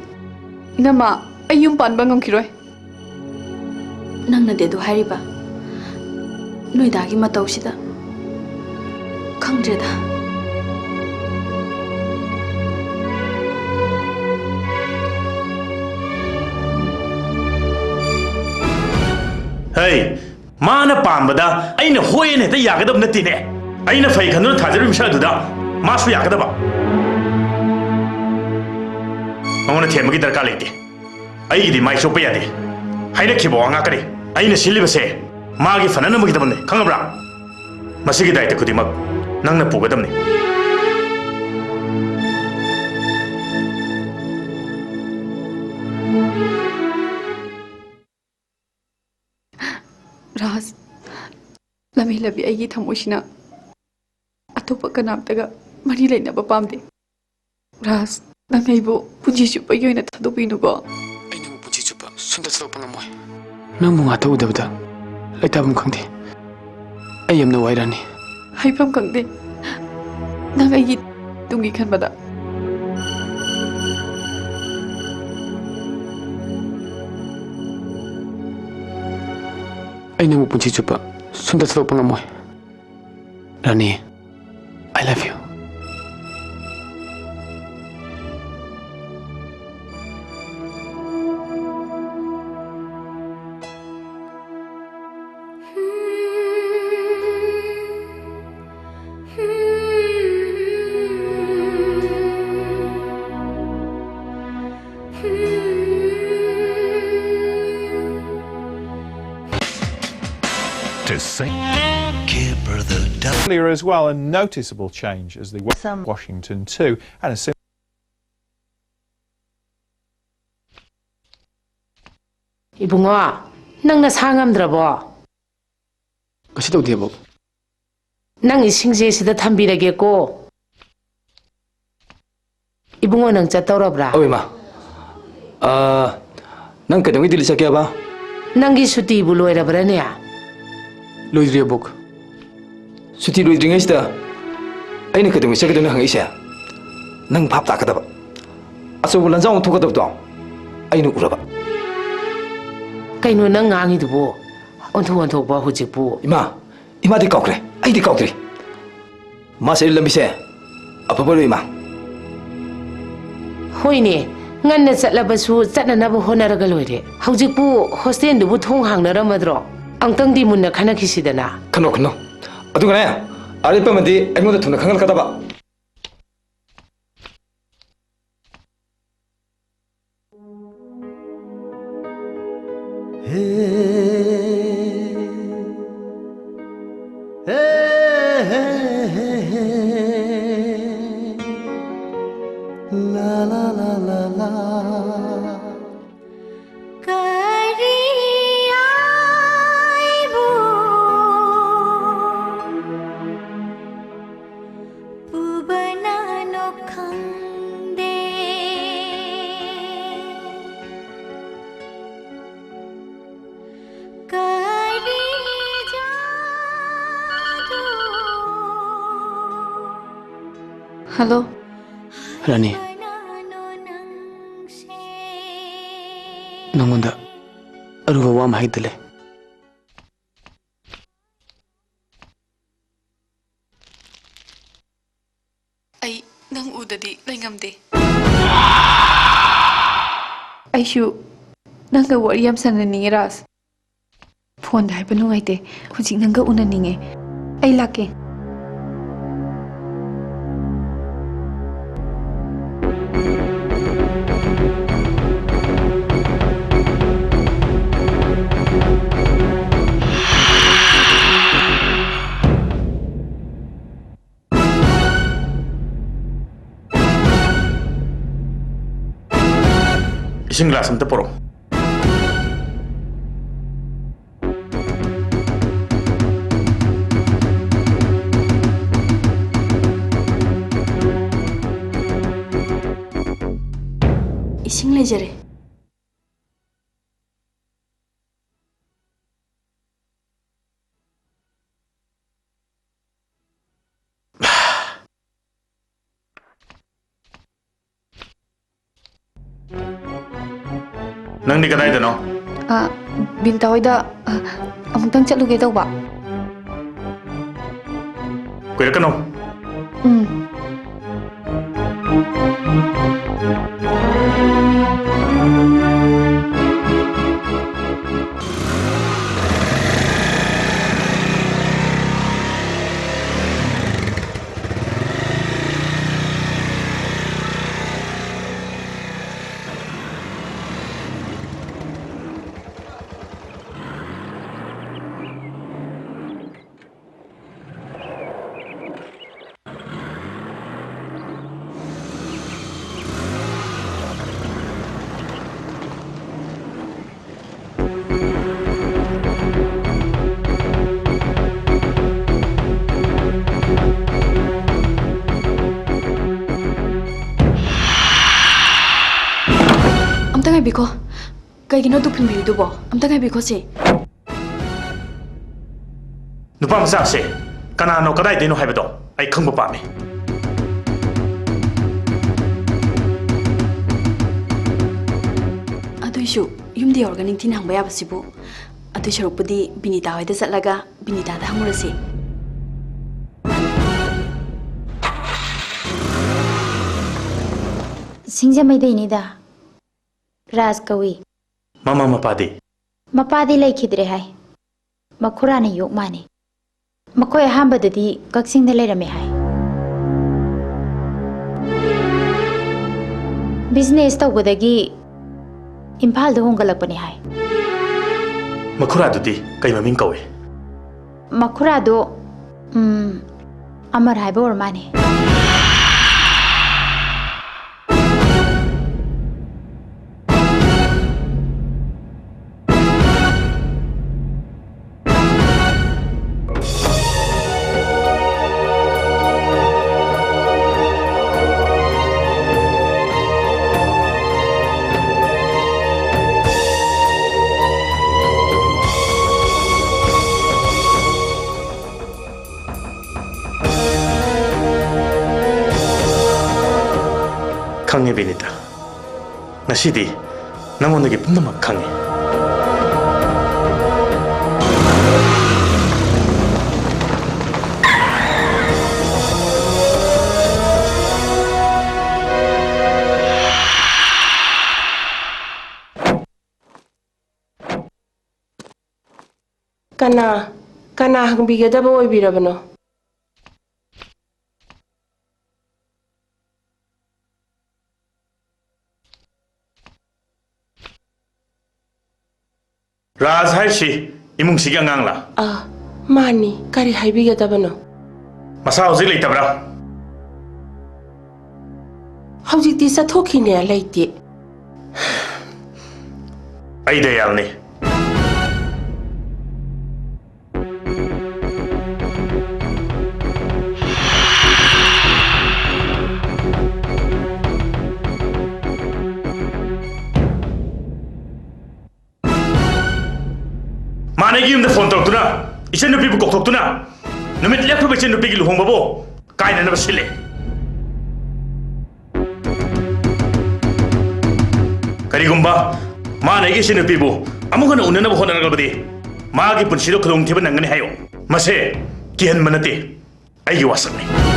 Inama ayum panba ngamkhiroi Nangna dedu hairiba Noi dagi matau sida Khangdreda Hey mana pambada aina hoyene ta yagadab natine aina fai khandu thajaru misha duda masu yagadaba amona themagi darka leite ai di mai sopa yade haina khibo anga kare aina silibase magi fanana magi dabne khangabra masigi daita kudimak nangna pugadamne Raz Lami labi aigi thamoshina Atopa kanamtaga mari laina ba pamde Raz nangaibo punji chupa yoina thadopinu ko Ainu punji chupa sunda chalo pangamoy Nang bunga ta udabda laitabam khangde ayamna wairani Haipam kangde Nang aigi tungi khanbada Ainu punji chupa sunda chalo pangamoy Rani I love you Earlier as well, a noticeable change as the Washington too, and a Ibungo, nang nasangam drabo. Kasi daw diabo. Nang isingje sida thambirage ko. Ibungo nang chatawrabra. Oy ma. Nang kadang idili sa kya ba? Nangi suti buloirabra niya. Loidriya bok. Suti loidring isda. Ay na kadang isa kadang hang isa. Nang pap ta kadaba. Aso bulan jang tu kadab dong. Ay na uraba. Kaino nang ngangi dubo. Onto ba hujikbu. Ima di kaukre. Ay di kaukre. Mas ay lambise. Apa bolo ima? Hoine. Ngan na chatlabasu chatnanaba honaraga loire. Hujikbu hostel dubu thong hangnaраmadro. Ang tang di mun na khana khisidana. Khano. Adu gana. Ari pa madi ay mo da thuna khangal kadaba. Hello Rani नंगोंदा अरुबा वाम हाइदले आई नंग उददी लेंगमदे आइशु नंग वरी याम सननिंगे रास फोन दा हाइबा नुंगाइते हुजिक नंग उननिंगे आई लाके इसिंग ग्लास अमता पोरो इसिंग लेजरे नंग निकदाई दनो बिंता होइदा अमुतंग चलुगे तौबा कुइरकनो बिको कईगिनो तु फिनबिदुबो अमता बिको से नुपा मचा से कनानो कदाई देनो हाइबदो आई खंगबो पामे अदुइसु युमदि ऑर्गेनिक थिन हंबा याबसिबो अदु शरुपदि बिनीता होइदा चलगा बिनीता दा हंगुरसि सिंगजमैदैनिदा राज कवी मामा मपादी मपादी लेखिद्रे हाय मखुराने योग माने मखोय अहांबददी कक्सिंगदा लेरमे हाय बिजनेस तौबदगी इम्फालदा होंगलकपने हाय मखुरादुदी कई ममिंग कवे मखुरादो अमर हायबो और माने खंगे बिनीता नसीदी नंगोंदगी पुनमक खंगे कना कना हंगबिगदबो ओइबिरबनो राज हाइसी इमुंगसिगी अंगांगला मानी करी हाइबिगदबनो मसा हौजिक लेतबरा हौजिकती सथोखिने लेते आई दयालने माने की फोन तौरतुना इचन नुपी कौथोक्तुना नुमित लेफ्रब इचन नुपी की लुहोंगबो कायननब सिले करीगुम्बा माने की सिन पीबू अमुखन उन्नब होनरगबदी मागी पुंसिदो खदोंग थिबा नंगने हायो मसे किहन मनते अई वासकने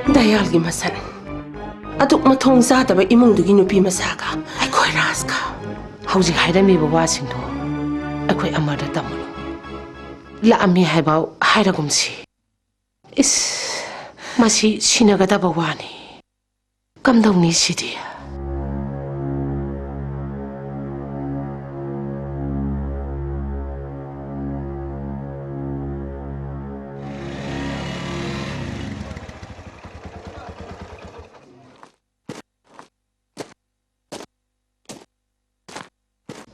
ꯗꯌꯥꯜꯒꯤ ꯃꯁꯟ ꯑꯗꯨꯛ ꯃꯊꯣꯡ ꯆꯥꯗꯕ ꯏꯃꯨꯡꯗꯨꯒꯤ ꯅꯨꯄꯤ ꯃꯆꯥꯒ ꯑꯩꯈꯣꯏ ꯔꯥꯖꯀ ꯍꯧꯖꯤꯛ ꯍꯥꯏꯔꯝꯃꯤꯕ ꯋꯥꯁꯤꯡꯗꯣ ꯑꯩꯈꯣꯏ ꯑꯃꯗ ꯇꯝꯃꯨꯅꯨ ꯂꯥꯛꯑꯝꯃꯤ ꯍꯥꯏꯕ ꯍꯥꯏꯔꯒꯨꯝꯁꯤ इस मसी सिनगदा भगवानी कमदौनी सिदी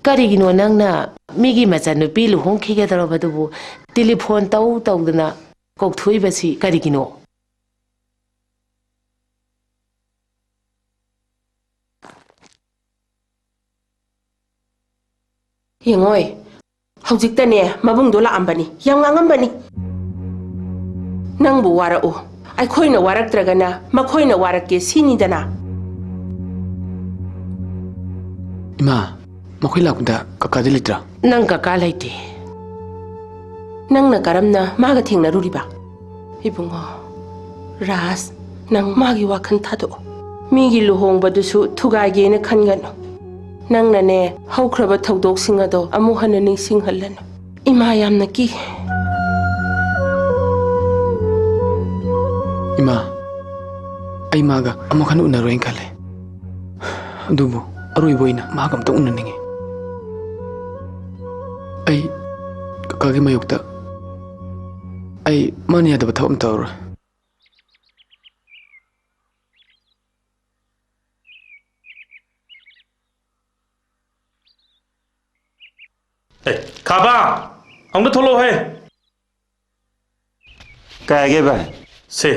करिगिनो नंगना मिगी मचनुपी लुहोंखिगदरबदुबु टेलीफोन तौ तौदना कौथुइबसी करिगिनो येंगोय हौजिक्तने मबुंगदो लाअंबनी याम ngangamबनी नंगबु वारओ आइखोइना वारक्त्रगना मखोइना वारक्के सिनिदना इमा मखोइ लाकुदा ककादि लित्रा नंग कका लेते नंगना करमना मागा थेंगनरुरिबा इबुंगो राज नंग मागी वाखन थादो मीगी लुहोंगबदुसु थुगागेने खनगनो नंगनने हौख्रबा थौदोकसिंग अदो अमु हन्ना निंसिंगहल्लनो इमा यामना की इमा आई मागा अमुखन उनरोइन खले अदुबु अरोइबोइना मागा अमता उननिंगे आई ककागी मयुक्ता आई मानि यादब थवम तौर खाबा हम थोलो है कहे भाई से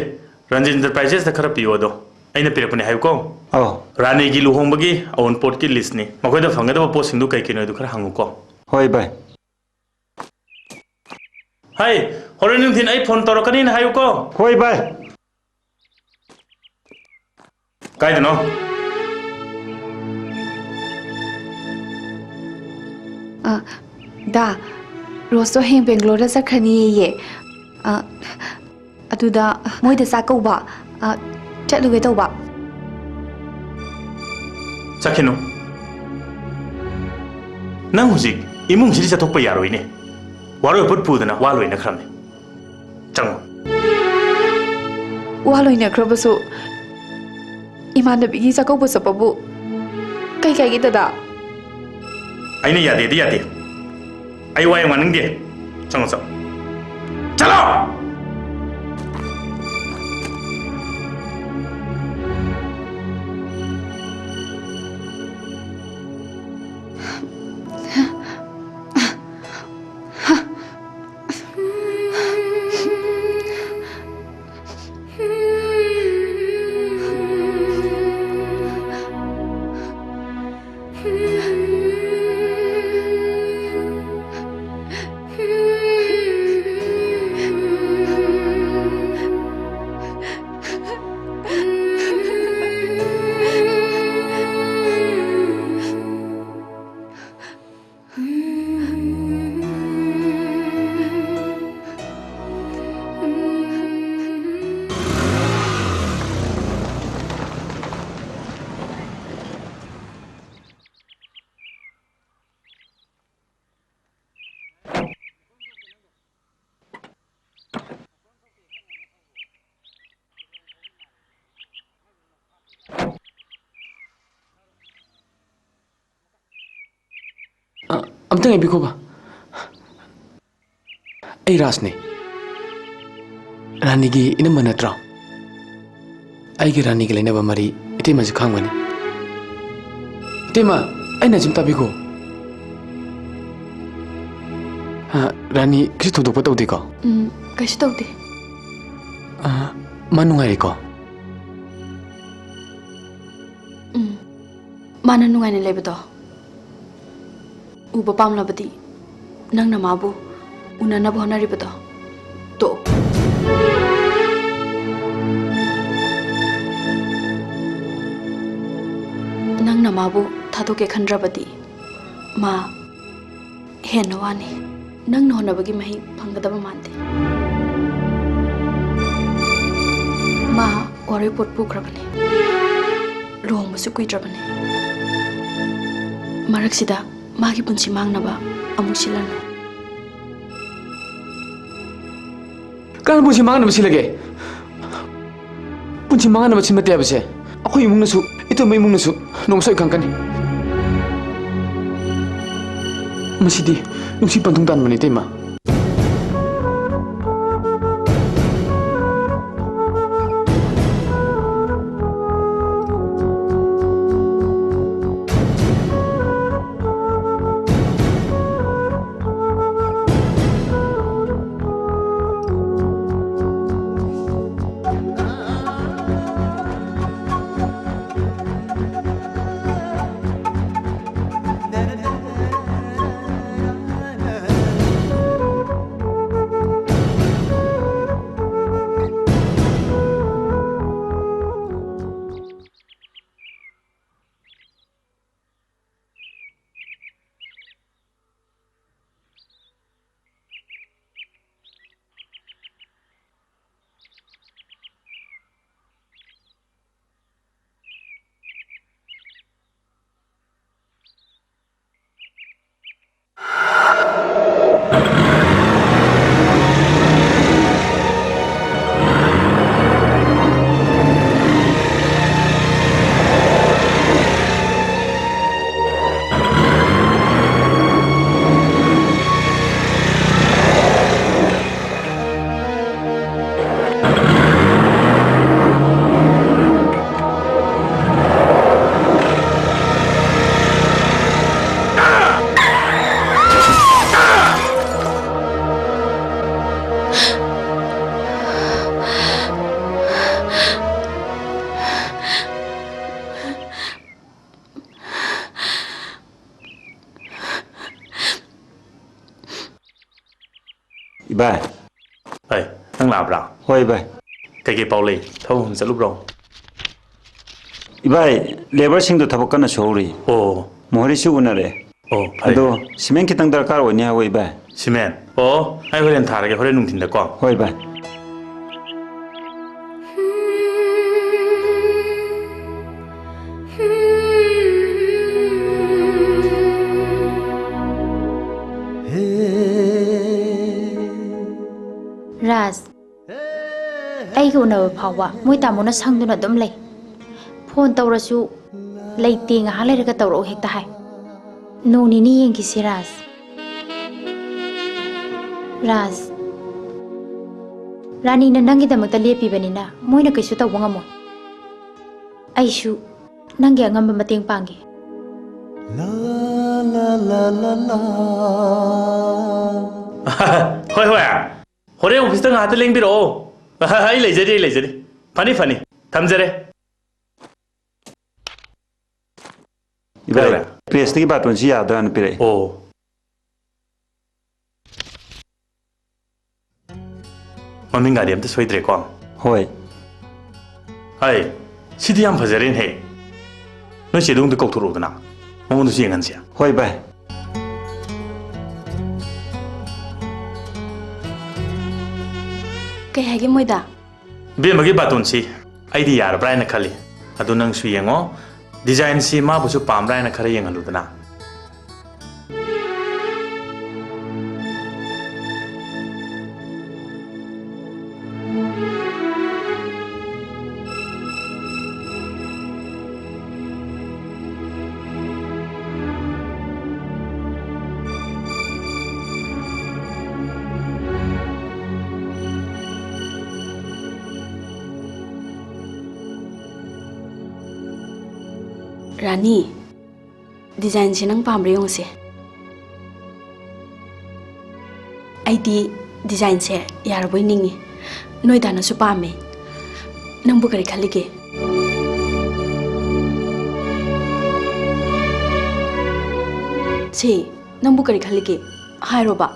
रंजन इंटरप्राइजेस दा खरा पियो दो अइना पिरपने हाइको औ रानी की लुहोंबगी अवन पोर्ट की लिस्ट ने मखोइदा फंगदबा पोसिंदु कै किनो दु खरा हंगुको होय भाई हाय होरेन नुंथिन आई फोन तौरकनी ना हायुको होय भाई काइदनो दा रोसो हें बेंगलोर चखनी ये अदुदा मोइदा चाकौबा चलुगे तौबा चखिनो नंग हुजिक इमुंग सिरि चथोकपा यारोइने वारोय पुट पुदना वालोइना खरमने चंगो वालोइना खरबसु इमानबीगी चाकौबा चपबु कई कई दादा आइने यादे यादे आई वाय मानंगे चंगो चलो चलो अमतंग एबिकोबा आई रासने रानी की इनम नत्रा आई की रानी के लेने मरी इतेमा से खांगवनी इतेमा आई नजिम ताबिको रानी किसी थोदोꯛꯄ ꯇꯧꯗꯦꯀꯣ ꯀꯩꯁꯨ ꯇꯧꯗꯦ ꯃꯥ ꯅꯨꯡꯉꯥꯏꯔꯤꯀꯣ ꯃꯥꯅ ꯅꯨꯡꯉꯥꯏꯅ ꯂꯩꯕꯗꯣ ꯎꯕ ꯄꯥꯝꯂꯕꯗꯤ ꯅꯪꯅ ꯃꯥꯕꯨ ꯎꯅꯅꯕ ꯍꯣꯠꯅꯔꯤꯕꯗꯣ ꯇꯣ ꯅꯪꯅ ꯃꯥꯕꯨ ꯊꯥꯗꯣꯛꯀꯦ ꯈꯟꯗ꯭ꯔꯕꯗꯤ ꯃꯥ ꯍꯦꯟꯅ ꯋꯥꯅꯤ ꯅꯪꯅ ꯍꯣꯠꯅꯕꯒꯤ ꯃꯍꯩ ꯐꯪꯒꯗꯕ ꯃꯥꯟꯗꯦ ꯃꯥ ꯋꯥꯔꯣꯏꯄꯣꯠ ꯄꯨꯈ꯭ꯔꯕꯅꯤ ꯂꯨꯍꯣꯡꯕꯁꯨ ꯀꯨꯏꯗ꯭ꯔꯕꯅꯤ ꯃꯔꯛꯁꯤꯗ ꯃꯥꯒꯤ ꯄꯨꯟꯁꯤ ꯃꯥꯡꯅꯕ ꯑꯃꯨꯛ ꯁꯤꯜꯂꯅꯨ ꯀꯔꯝꯕ ꯄꯨꯟꯁꯤ ꯃꯥꯡꯅꯕ ꯁꯤꯜꯂꯒꯦ ꯄꯨꯟꯁꯤ ꯃꯥꯡꯅꯕ ꯁꯤꯟꯕ ꯍꯥꯏꯕꯁꯦ ꯑꯩꯈꯣꯏ ꯏꯃꯨꯡꯅꯁꯨ ꯏꯇꯣꯝꯕ ꯏꯃꯨꯡꯅꯁꯨ ꯅꯣꯡꯃ ꯁꯣꯏ ꯈꯪꯒꯅꯤ ꯃꯁꯤꯗꯤ ꯅꯨꯡꯁꯤ ꯄꯟꯊꯨꯡ ꯇꯥꯟꯕꯅꯤ ꯏꯇꯩꯃ Ibai. Hey, nang labra. Hoi Ibai. Kay pau lei, thau sa lubro. Ibai, labor sing do thabak kana shori. Oh, mohri su unare. Oh, ado cement kitang darkar oni ha hoi Ibai. Cement. Oh, ai horen tharage horen nungthin da ko. Hoi Ibai. Raz, ai gu na phawa moi ta mona sang duna dum lei phone tawrasu lei tinga ha lei ka tawro hekta hai no ni ni yeng ki si Raz Rani na nangi damakta lepi banina moi na kaisu taw nga mo ai shu nangi angam mateng pangi la la la la la Hoi hoi Hore office ta ngata leng biro ai leijari fani thamjare Ibai press ti baton si adran pire oh Maming gari am ta soidre ko hoi ai sidi yam phajarin he no chedung de kok thuru dana mong du siang ansia hoi bai Kay hagi moida be magi baton si ai di yar brain khali adu nang su yengo design si ma bu su pam brain khare yengalu dana Rani, design sinang pamri yung si. ꯑꯩꯗꯤ ꯗꯤꯖꯥꯏꯟꯁꯦ ꯌꯥꯔꯕꯣꯏ ꯅꯤꯡꯉꯤ ꯅꯣꯏꯗꯥꯅꯁꯨ ꯄꯥꯝꯃꯦ ꯅꯪꯕꯨ ꯀꯔꯤ ꯈꯜꯂꯤꯒꯦ ꯁꯤ ꯅꯪꯕꯨ ꯀꯔꯤ ꯈꯜꯂꯤꯒꯦ ꯍꯥꯏꯔꯣꯕ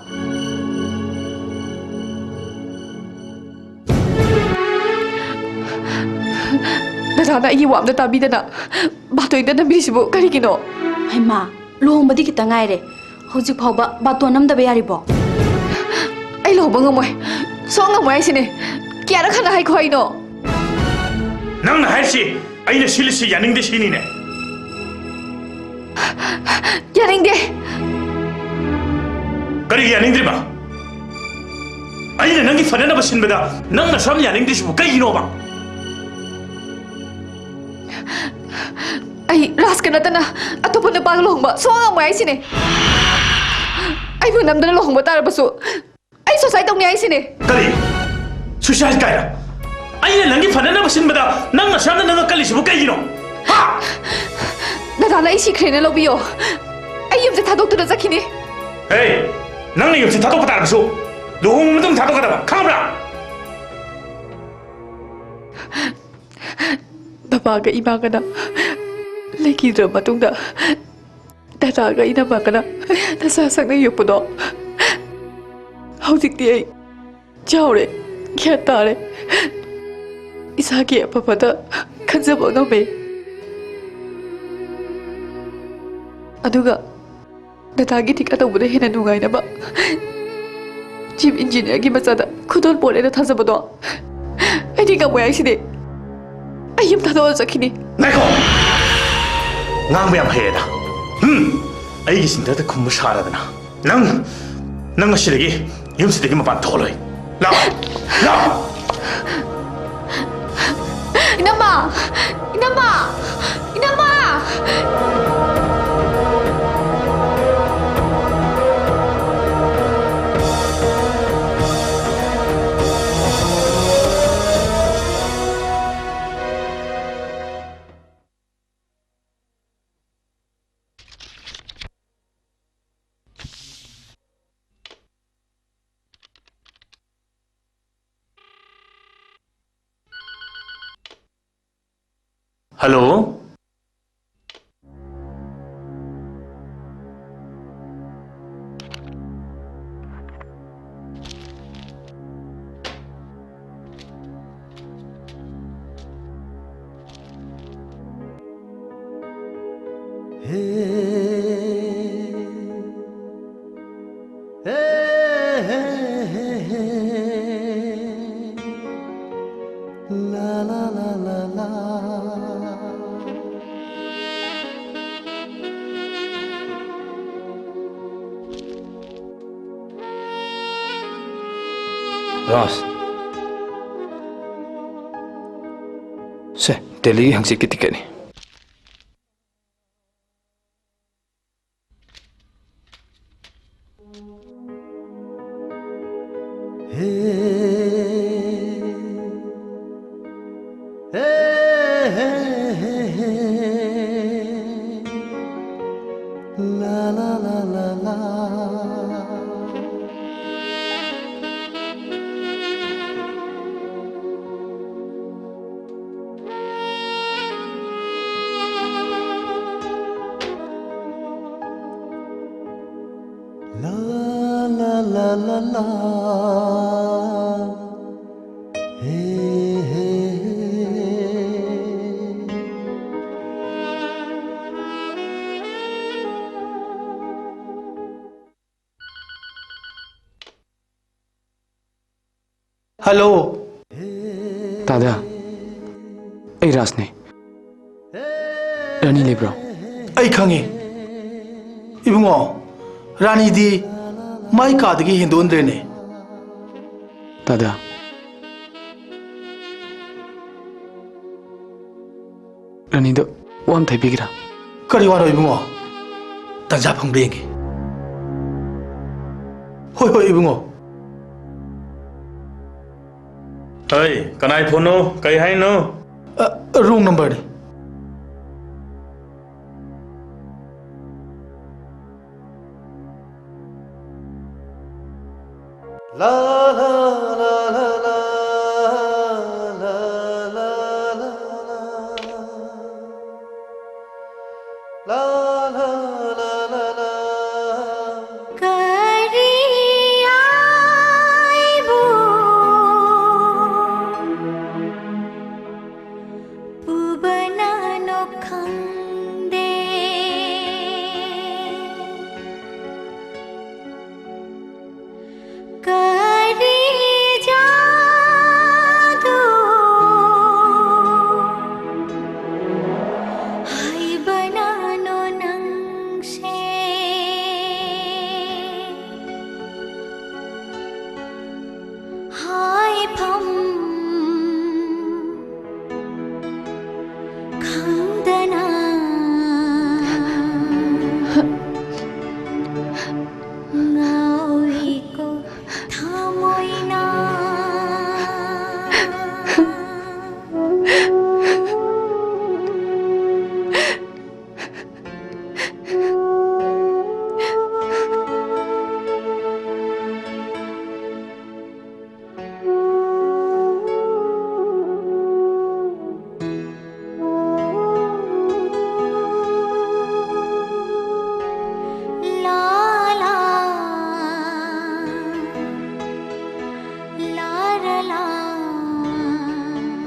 ꯗꯗꯥꯅ ꯑꯩꯒꯤ ꯋꯥꯝꯗ ꯇꯥꯕꯤꯗꯅ ꯕꯥꯇꯣꯟꯗ ꯅꯝꯕꯤꯔꯤꯁꯤꯕꯨ ꯀꯔꯤꯒꯤꯅꯣ ꯍꯩꯃꯥ ꯂꯨꯍꯣꯡꯕꯗꯤ ꯈꯤꯇꯪ ꯉꯥꯏꯔꯦ ꯍꯧꯖꯤꯛ ꯐꯥꯎꯕ ꯕꯥꯇꯣꯟ ꯅꯝꯗꯕ ꯌꯥꯔꯤꯕꯣ ꯑꯩ ꯂꯨꯍꯣꯡꯕ ꯉꯝꯃꯣꯏ ꯁꯣ ꯉꯝꯃꯣꯏ ꯍꯥꯏꯁꯤꯅꯦ ꯀꯌꯥꯔꯛ ꯍꯟꯅ ꯍꯥꯏꯈꯣ ꯑꯩꯅꯣ ꯅꯪꯅ ꯍꯥꯏꯔꯤꯁꯤ ꯑꯩꯅ ꯁꯤꯜꯂꯤꯁꯤ ꯌꯥꯅꯤꯡꯗꯦ ꯁꯤꯅꯤꯅꯦ ꯌꯥꯅꯤꯡꯗꯦ ꯀꯔꯤꯒꯤ ꯌꯥꯅꯤꯡꯗ꯭ꯔꯤꯕ ꯑꯩꯅ ꯅꯪꯒꯤ ꯐꯅꯅꯕ ꯁꯤꯟꯕꯗ ꯅꯪꯅ ꯁꯝ ꯌꯥꯅꯤꯡꯗ꯭ꯔꯤꯁꯤꯕꯨ ꯀꯩꯒꯤꯅꯣꯕ ꯑꯩ ꯔꯥꯖꯀ ꯅꯠꯇꯅ ꯑꯇꯣꯞꯄ ꯅꯨꯄꯥꯒ ꯂꯨꯍꯣꯡꯕ ꯁꯨꯡꯉꯝ ꯉꯝꯃꯣꯏ ꯍꯥꯏꯁꯤꯅꯦ ꯑꯩꯕꯨ ꯅꯝꯗꯅ ꯂꯨꯍꯣꯡꯕ ꯇꯥꯔꯕꯁꯨ ꯑꯩ ꯁꯨꯁꯥꯏꯗ ꯇꯧꯅꯤ ꯍꯥꯏꯁꯤꯅꯦ ꯀꯔꯤ ꯁꯨꯁꯥꯏꯗ ꯀꯥꯏꯅ ꯑꯩꯅ ꯅꯪꯒꯤ ꯐꯅꯅꯕ ꯁꯤꯟꯕꯗ ꯅꯪꯅ ꯁꯝꯅ ꯅꯪꯒ ꯀꯜꯂꯤꯁꯤꯕꯨ ꯀꯩꯒꯤꯅꯣ ꯗꯗꯥꯅ ꯑꯩ ꯁꯤꯈ꯭ꯔꯦꯅ ꯂꯧꯕꯤꯌꯣ ꯑꯩ ꯌꯨꯝꯁꯦ ꯊꯥꯗꯣꯛꯇꯨꯅ ꯆꯠꯈꯤꯅꯤ ꯍꯦ ꯅꯪꯅ ꯌꯨꯝꯁꯦ ꯊꯥꯗꯣꯛꯄ ꯇꯥꯔꯕꯁꯨ ꯂꯨꯍꯣꯡꯕ ꯃꯇꯨꯡ ꯊꯥꯗꯣꯛꯀꯗꯕ ꯈꯪꯕ꯭ꯔꯥ ꯕꯕꯥꯒ ꯏꯃꯥꯒꯅ ꯂꯩꯈꯤꯗ꯭ꯔ ꯃꯇꯨꯡꯗ ꯗꯗꯥꯒ ꯏꯅꯝꯃꯒꯅ ꯅꯁꯥ ꯁꯛꯅ ꯌꯣꯛꯄꯗꯣ ꯍꯧꯖꯤꯛꯇꯤ ꯑꯩ ꯆꯥꯎꯔꯦ ꯒ꯭ꯌꯥꯟ ꯇꯥꯔꯦ ꯏꯁꯥꯒꯤ ꯑꯐꯕꯗ ꯈꯟꯖꯕ ꯉꯝꯃꯦ ꯑꯗꯨꯒ ꯗꯗꯥꯒꯤ ꯊꯤꯀꯥ ꯇꯧꯕꯗ ꯍꯦꯟꯅ ꯅꯨꯡꯉꯥꯏꯅꯕ ꯆꯤꯐ ꯏꯟꯖꯤꯅꯤꯌꯔꯒꯤ ꯃꯆꯥꯗ ꯈꯨꯗꯣꯜ ꯄꯣꯠꯂꯦꯅ ꯊꯥꯖꯕꯗꯣ ꯑꯩꯗꯤ ꯉꯝꯃꯣꯏ ꯍꯥꯏꯁꯤꯅꯦ ꯑꯩ ꯌꯨꯝ ꯊꯥꯗꯣꯛꯑ ꯆꯠꯈꯤꯅꯤ ꯉꯥꯏꯈꯣ ꯉꯥꯡꯕ ꯌꯥꯝ ꯍꯩꯌꯦꯗ ꯑꯩꯒꯤ ꯆꯤꯟꯗꯗ ꯈꯨꯝꯕ ꯁꯥꯔꯗꯅ ꯅꯪ ꯉꯁꯤꯗꯒꯤ ꯌꯨꯝꯁꯤꯗꯒꯤ ꯃꯄꯥꯟ ꯊꯣꯛꯂꯣꯏ ꯂꯥꯛꯑꯣ ꯂꯥꯛꯑꯣ 이놈아! 이놈아! 이놈아! हेलो रास से दिल्ली हंसी की टिकट नहीं हेलो दादा ऐ राज ने रानी लेब्रो ऐ खंगे इबुंगो रानी दी माई कादगी हिंदोंद्रे ने दादा रानी दो वाम थाई बिगरा करी वारो इबुंगो तंजा फंगरेंगे होय होय इबुंगो अय कनाई फोनो कई है नो रूम नंबर ने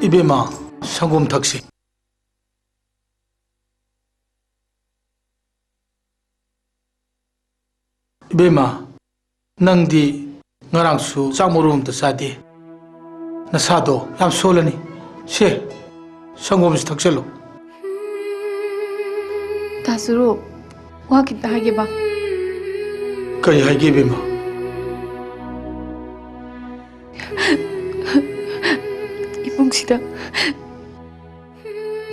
이베마 상곰 탁시 이베마 낭디 ngarangsu chakmorum ta sadi nasado yam solani she sangom thakchalo Tasuro wa kita hage ba kari hage bema ibungsida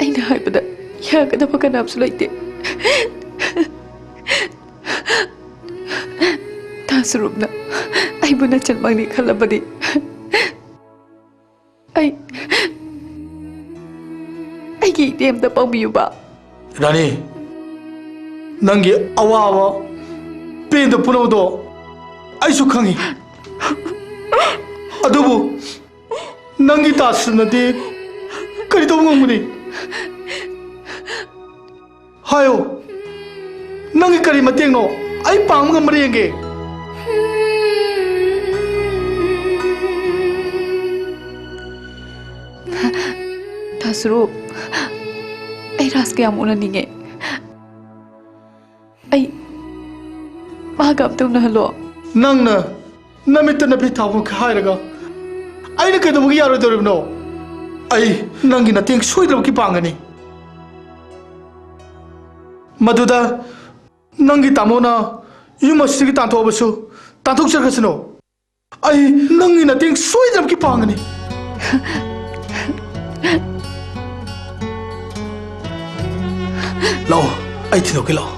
aina haibada yagadaba kanapsu laite Tasrubna ai buna chalmangni khalabadi ai gi dem da pangbiyu ba Rani nangi awawa penda punodo aisu khangi adubu nangi tasnadi kari to ngumuni hayo nangi kari matengno ai pang ngamri yenge Tasru ai ras ke amuna ninge ai magam tu na lo nangna namita na pithaw khairaga aina ke dobu yaro doribno ai nangi na teng soidro ki pangani maduda nangi tamona yumasigi tantobasu tantok chakasno ai nangi na teng soidro ki pangani Lao, ai thino ke lao.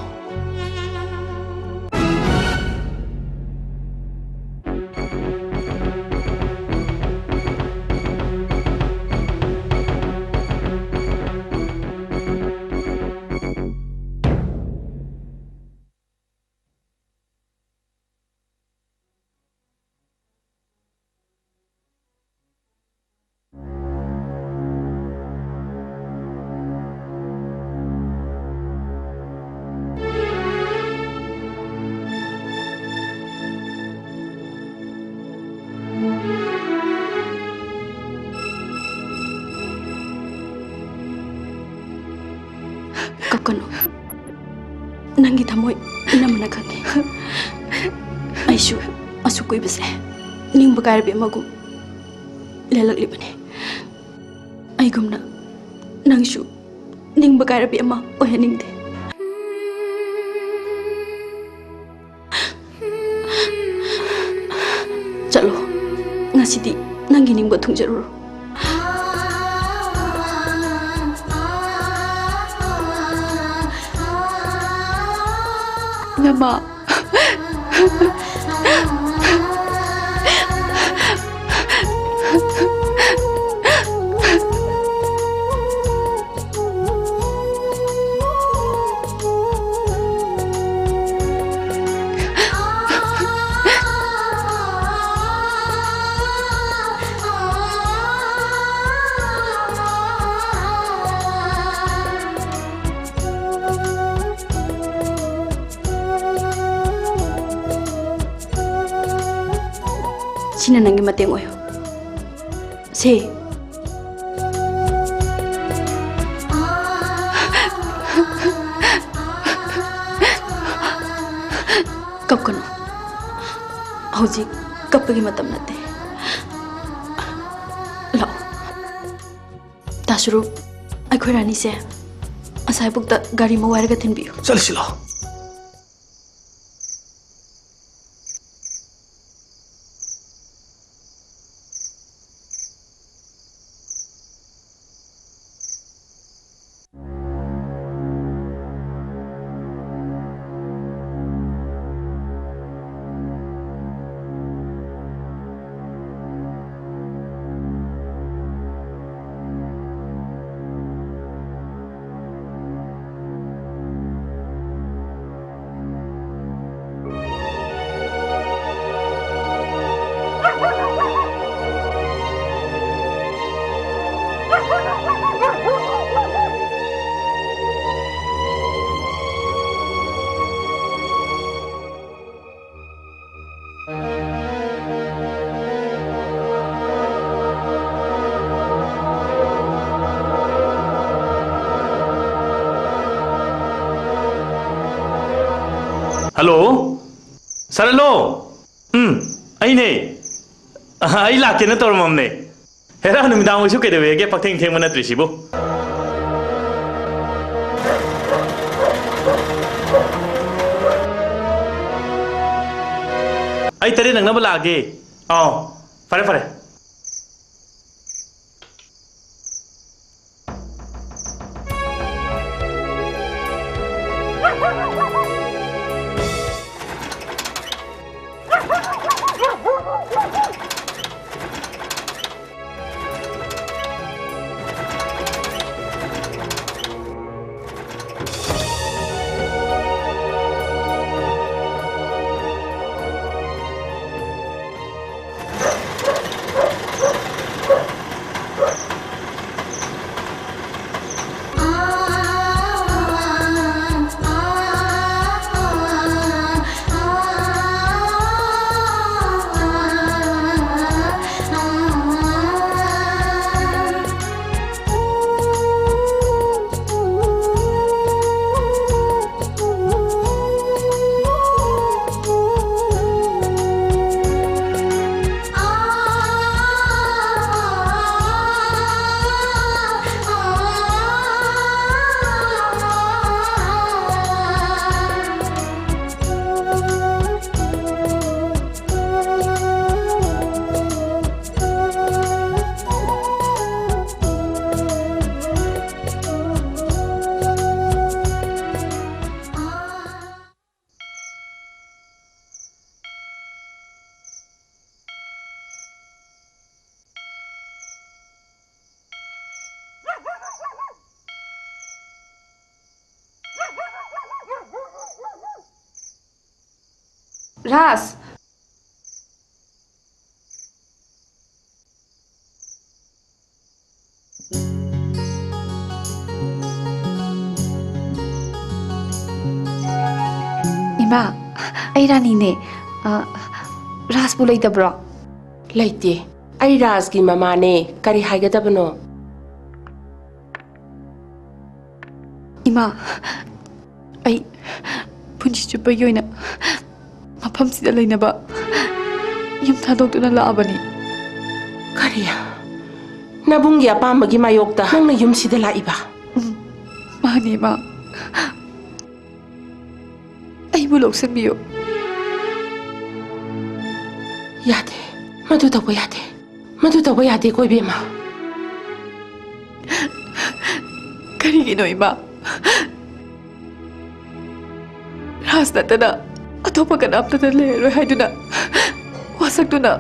Kapkano nangi thamoi inamana khange aishu asukoi bese ning bakar be magu lelak libane ai gumna nangshu ning bakar be ma ohening de chalo ngasidi nangi ning ba thungjaru Nama Sina nangi mateng oyo. Se. Kap kano. Hauji kapagi matam nate. Lao. Tasuru akhoi rani se asai bukta gari ma wairaga thinbiyo. चल सिला हेलो सर हेलो अने आई लाके न तौरमने हेरा नुमिदांगसु कइदबेगे पक्थें थेंग नत्रिसिबो आई तरे नंगनब लागे फरे फरे रास इमा आई रानी ने रास बु लेतब्रो लेते आई राज की ममा ने करी हाइगदबनो इमा आई पुंजी चुप योइना मफम सिदा लेनबा यम थादोक्तुना लाबनी करिया नबुंगी अपामगी मायोक्ता नंगना युम सिदा लाइबा मानी मा आई बु लोक्सबियो यादे मधु तब यादे कोई भी माँ करिगिनो इमा रास नतना अथोपा कनामता लेरो हाइदुना वासक्तुना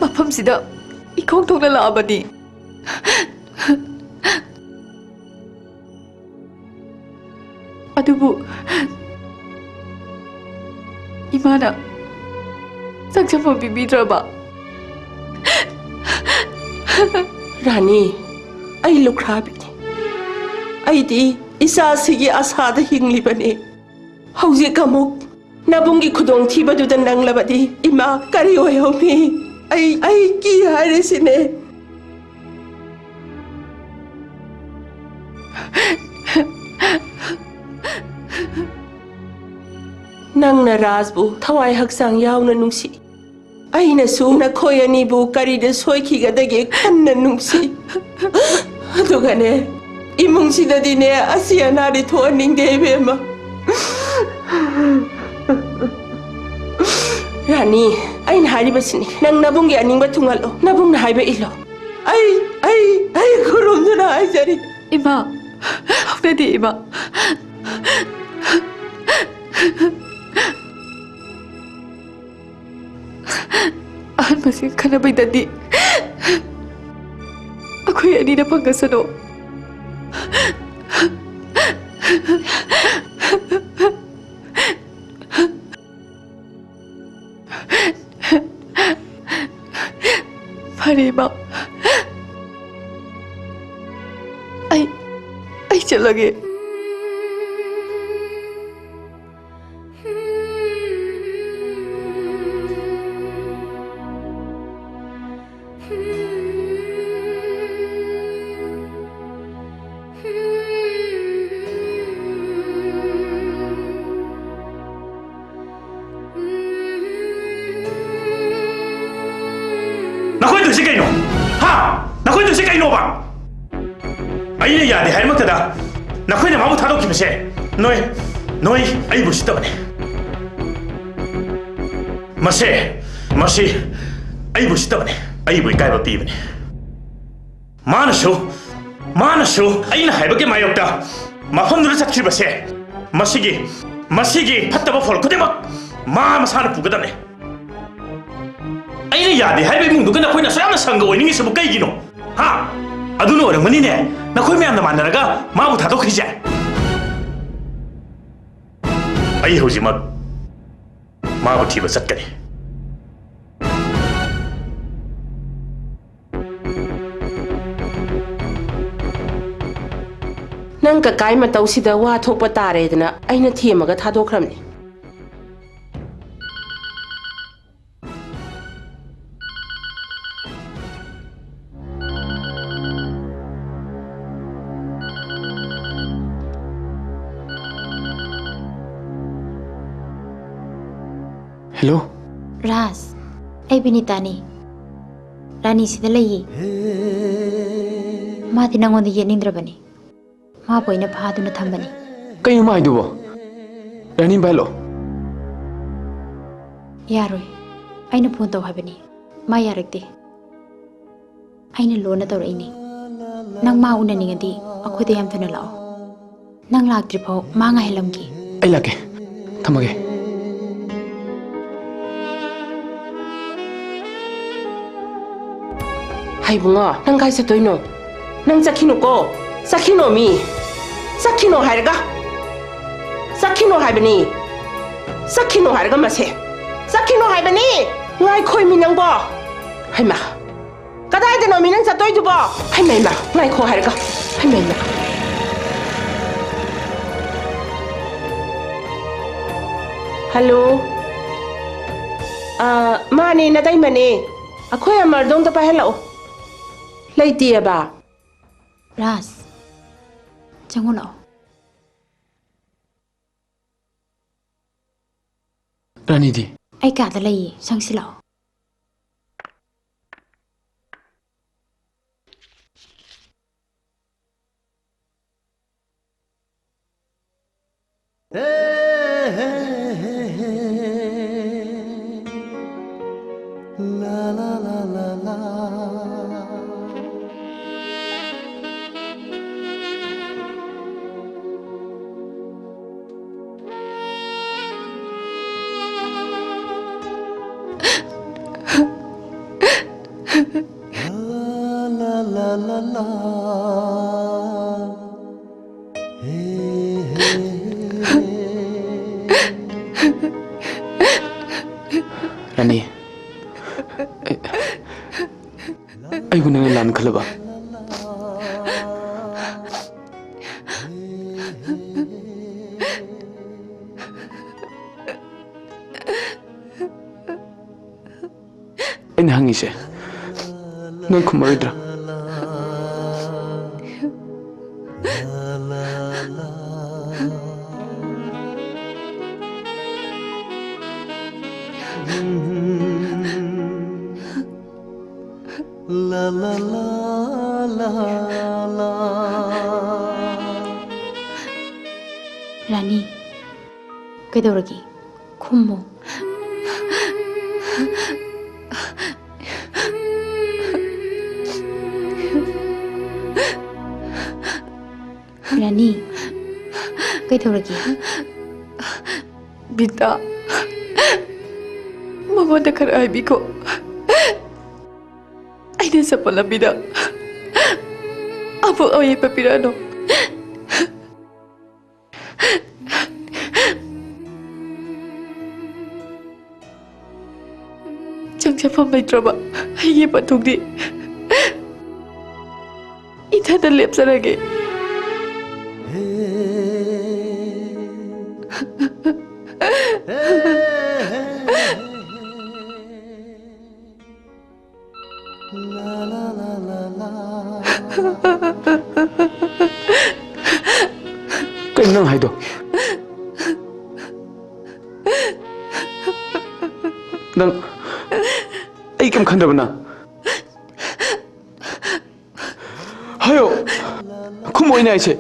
मफम सिदा इखोंग थोंना लाबनी अदुबु इमाना सक्छम बिबिद्रबा रानी आई लुखराबिनी आई दी इसा सिगी आसाद हिंगलिबने हौजिक अमुक नबुंगी खुदोंग थीबदुदा नंगलबदी इमा करी ओयौमी आई की हारिसिने नंगना राजबु थवाई हक्सांग यावना नुंसी अइनसु नखोय अनिबु करीदा सोयखिगदगे खन्ना नुंसी अदुगने इमुंगसिददिने असि अनारि थोनिंगदे बेमा रानी अइन हारिबसिनी नंग नबुंगी अनिंगबा थुंगलो नबुंगना हाइबा इलो आई खुरुमदुना आइजरी इमा हौनदे इमा अहनबसी खनबैददी अखोय अनिना पंगसनो फरे इमा आई चलोगे नखोई तुसी कइनो हा नखोई तुसी कइनो बा अइने यादे हाय मक्तदा नखोइना माबु थादोखिबसे नोई आई बुसितबने मसे आई बुसितबने आई बुई कायबा पीबने मानसु अइना हायबके मायोक्ता मफमदुला चटखिबसे मसिगी फत्तबा फल खुदेमक मा मसाना पुगदबने अइने यादे हायबे मुंदुगा नखोइना सोयामना संग ओइनिंगे सबु कइगिनो हा अदुनो ओरंगमनिने नखोइ म्यामना मानरगा माबु थादोखरिजे आई हौजिमक माबु थीबा चटकने नंग ककाई मतौसिदा वा थोकपा तारेदना अइना थीमगा थादोखरमनी हेलो राज आई बिनीतानी रानी सिदा लई मादी नंगोंद येनिंद्रबनी मा पोइना फादुना थंबनी कहीं माइदुबो रानी बालो यारोय आइना फोन तौ हाबनी मा यारकते आइना लोना तौरइनी नंग मा उननिंगदी अखोदे याम थना लाओ नंग लाक्ट्रि फौ मा nga हेलमगी आई लाके थमगे हाइबुंगा नंग काय चतोइनो नंग चखिनुको चखिनो मी चखिनो हायरगा चखिनो हाइबनी चखिनो हायरगा मसे चखिनो हाइबनी ngai khoi mi nang bo haima kadai de no mi nang chatoi du bo haima ma ngai kho hairga haima ma hello mane na dai mane akhoi amar dong ta pa hello leiti ba ras changuno रानी दी आई का लई संगसिलाओ la la la la la la la la la रानी आई गुना लान खलबा ꯑꯩꯅ ꯍꯪꯉꯤꯁꯦ ꯅꯪ ꯈꯨꯝꯃꯔꯣꯏꯗ꯭ꯔꯥ? La la la la la. Rani, kaidauragi? Khummo. Rani, kaidauragi? Bita, mama da kar ai biko. Aina sa palabida. Apo ay papirano. Changchapam may traba. Ay patugdi. Ita da lepsarage. Kaya nang haydo. Nang ay kam khanda bana. Hayo. Kumo ina ise.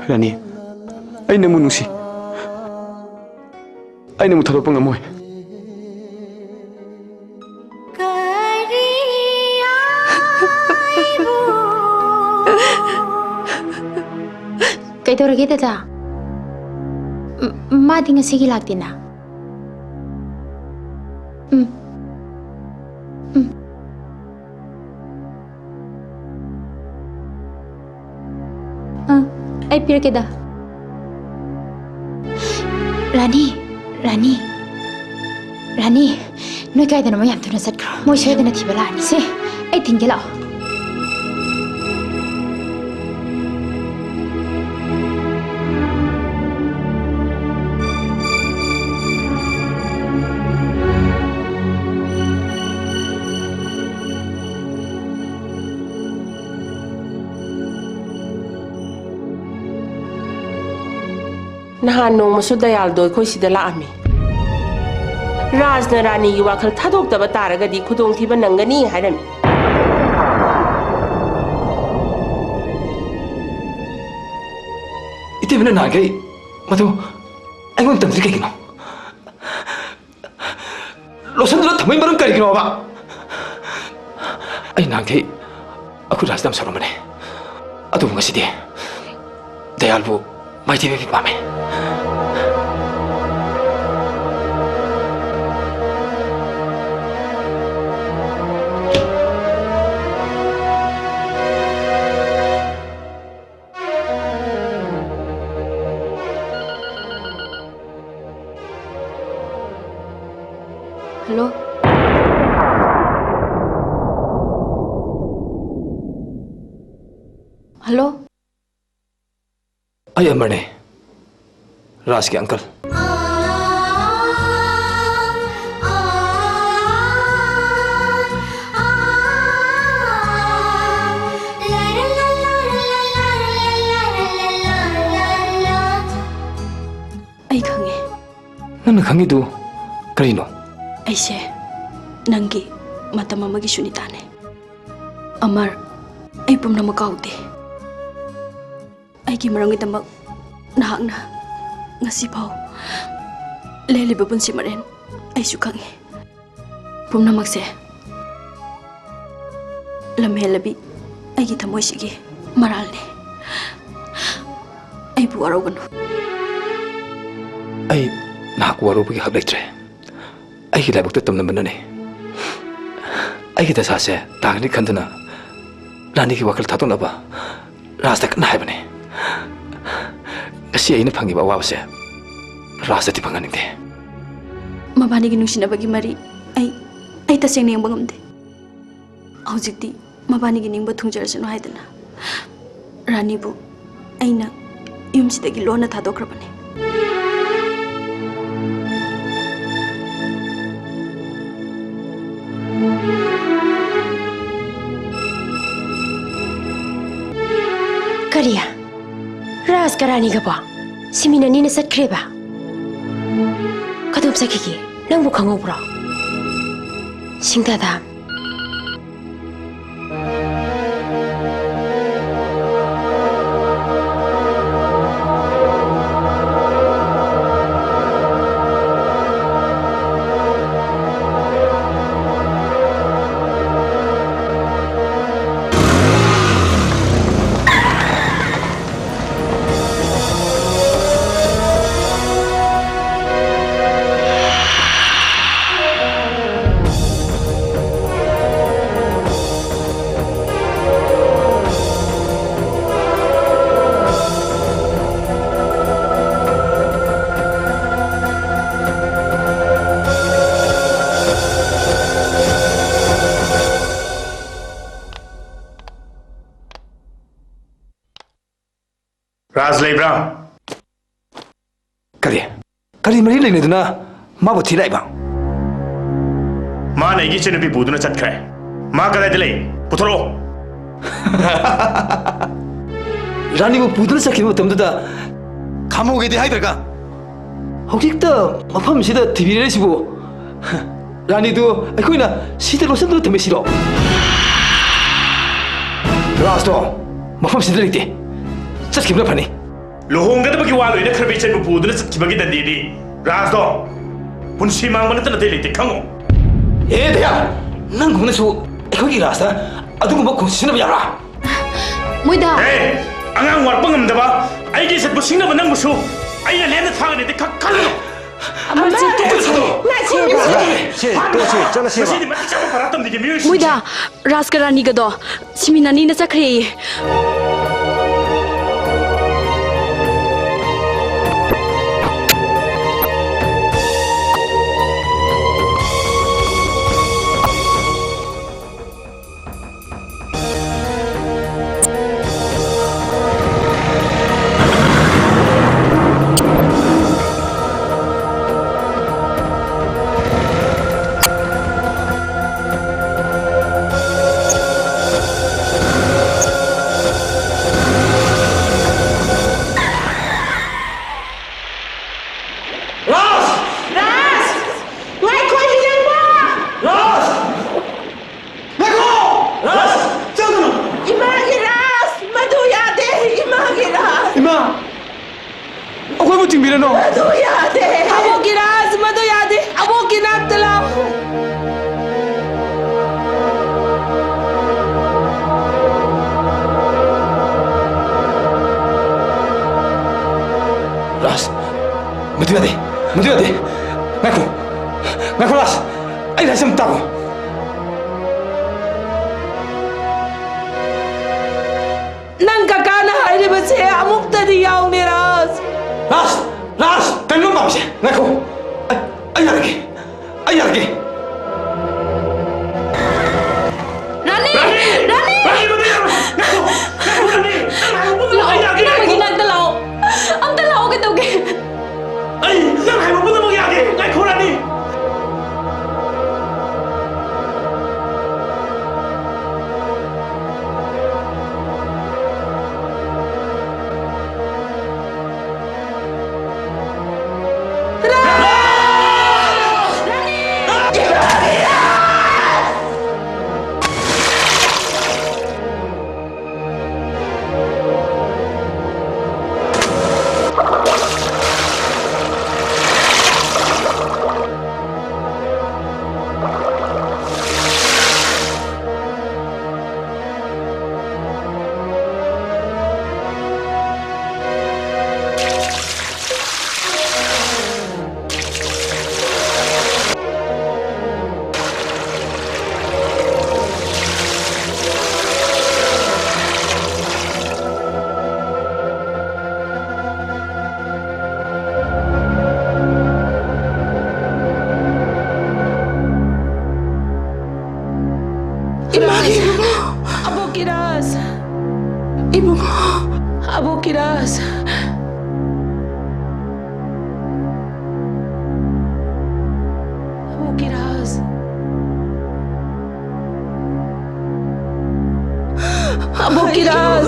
Rani, ay namu nusi. Ay namu thadok pangamoy. Kaidauragi dada? Madi ngasi lagti na. Ay pira kita. Rani, noi kaya na mayam tu na sat kro. Moi shoy na thiba la ni se. Ay tingge lao. Nahan nong masu dayal doi khoi sida laami. Rajna Rani gi wakhal thadok taba taraga di khudong thiba nangani hairami. Ite bina nagai madu aingon tamdri kai kino. Losan dula thamai maram kai kino ba. Ai nagai aku rasdam saromane. Adu ngasidi. Dayal bu mai tibe pame. Hello? Hello? Ay Amar ne. Raj ke uncle. Ay khange. Nang khangi du karino? Aise nangi matam amagi sunitane. Amar ay pumna makaude. Ay ki marangi tambak nahakna ngasi pau lele babun si maren ay sukhangi. Pumna makse lamhe labi ay ki thamoy sige maralne. Ay bu aroganu. Ay nak waru bagi hak lecture. Ay kita bukti teman teman ni. Ay kita sahse tangni kandana. Rani ki wakil tatung apa? Rasa tak naik bani. Kasi ini panggil bawa se. Rasa di panganing deh. Mabani ki nungsin na bagi mari ay taseng niyang bangam de. Aujik di ꯃꯕꯥꯅꯤꯒꯤ ꯅꯤꯡꯕ ꯊꯨꯡꯖꯔꯁꯅꯨ ꯍꯥꯏꯗꯅ ꯔꯥꯅꯤꯕꯨ ꯑꯩꯅ ꯌꯨꯝꯁꯤꯗꯒꯤ ꯂꯣꯟꯅ ꯊꯥꯗꯣꯛꯈ꯭ꯔꯕꯅꯤ Kariya, Ras karani ka ba? Siminani na sat kreba. Kadum sakiki, nang bukang obra. Singdada. राज लेब्रा करी करी मरी लेनेदुना माबो थिलाइबा मा नैगी चेनुपी बुदुना चटखरे मा कदाइदे ले पुथरो रानी बु बुदुना सखिबो तमदुदा खामोगेदे हाइदरगा हौजिकता मफम सिदा थिबिरेसिबो रानी दु अखोइना सिदा लोसन दु थमेसिरो रास्तो मफम सिदा लेते चटखिबना फनी लोहोंगदबगी वालोइना खरबे चेनु पुदुना चटखिबगी दंदीदी राजदो पुनसी मांगबना तन लेते खंगो ए दया नंग गुनसु अखोगी रास्ता अदुगुम खुसिना यारा मोइदा ए अंगांग वारपा ngमदबा आइगे सतबु सिंगबा नंगबसु आइना लेना थागने दे खल्लो मोइदा राजकरानी गदो सिमिनानी न चखरे इबुंग अबोकिराज अबोकिराज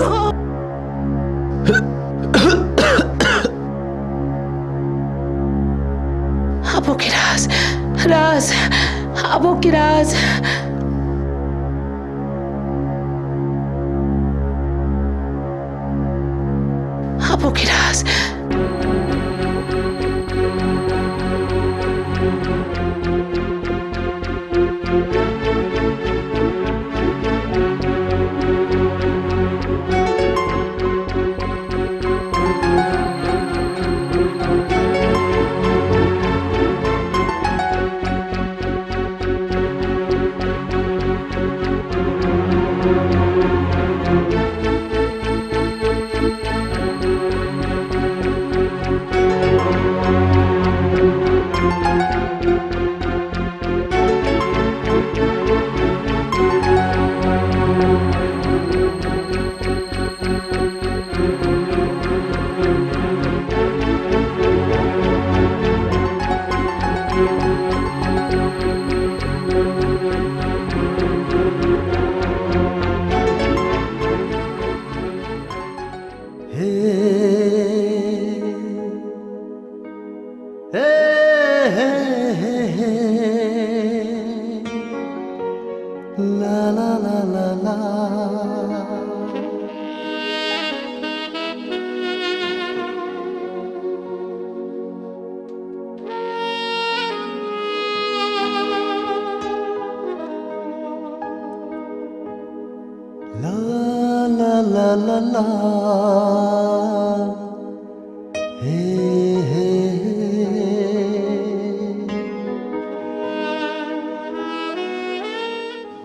अबोकिराज राज अबोकिराज अबोकिराज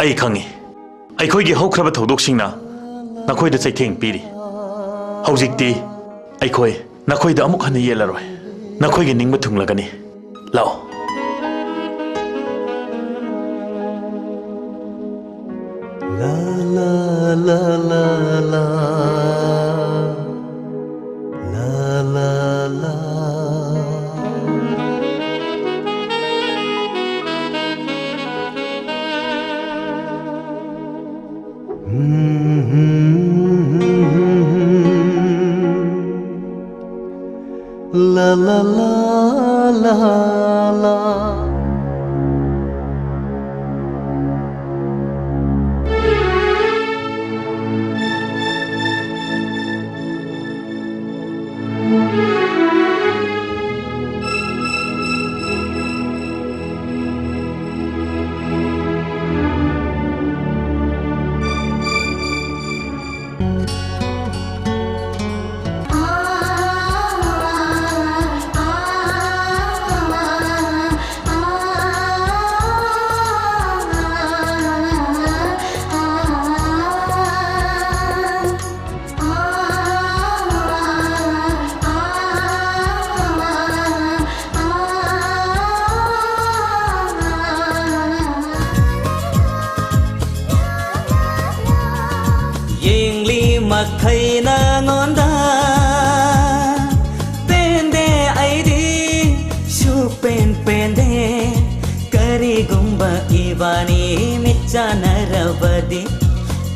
आई खंगी अखोई हौख्रब थौदोक्सिंगना नखोइदा चैथेंग पीरी हौजिक्ति अखोई नखोइदा अमुक हन येलरोय नखोइगे निंग थुंगलगनी लाओ La la la la la la la la la la la la la Makhaina ngonda pende aidi shu pende kari gumba ibani micha naravadi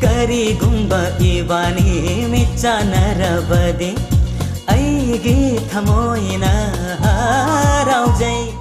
kari gumba ibani micha naravadi aigi thamoina haraujai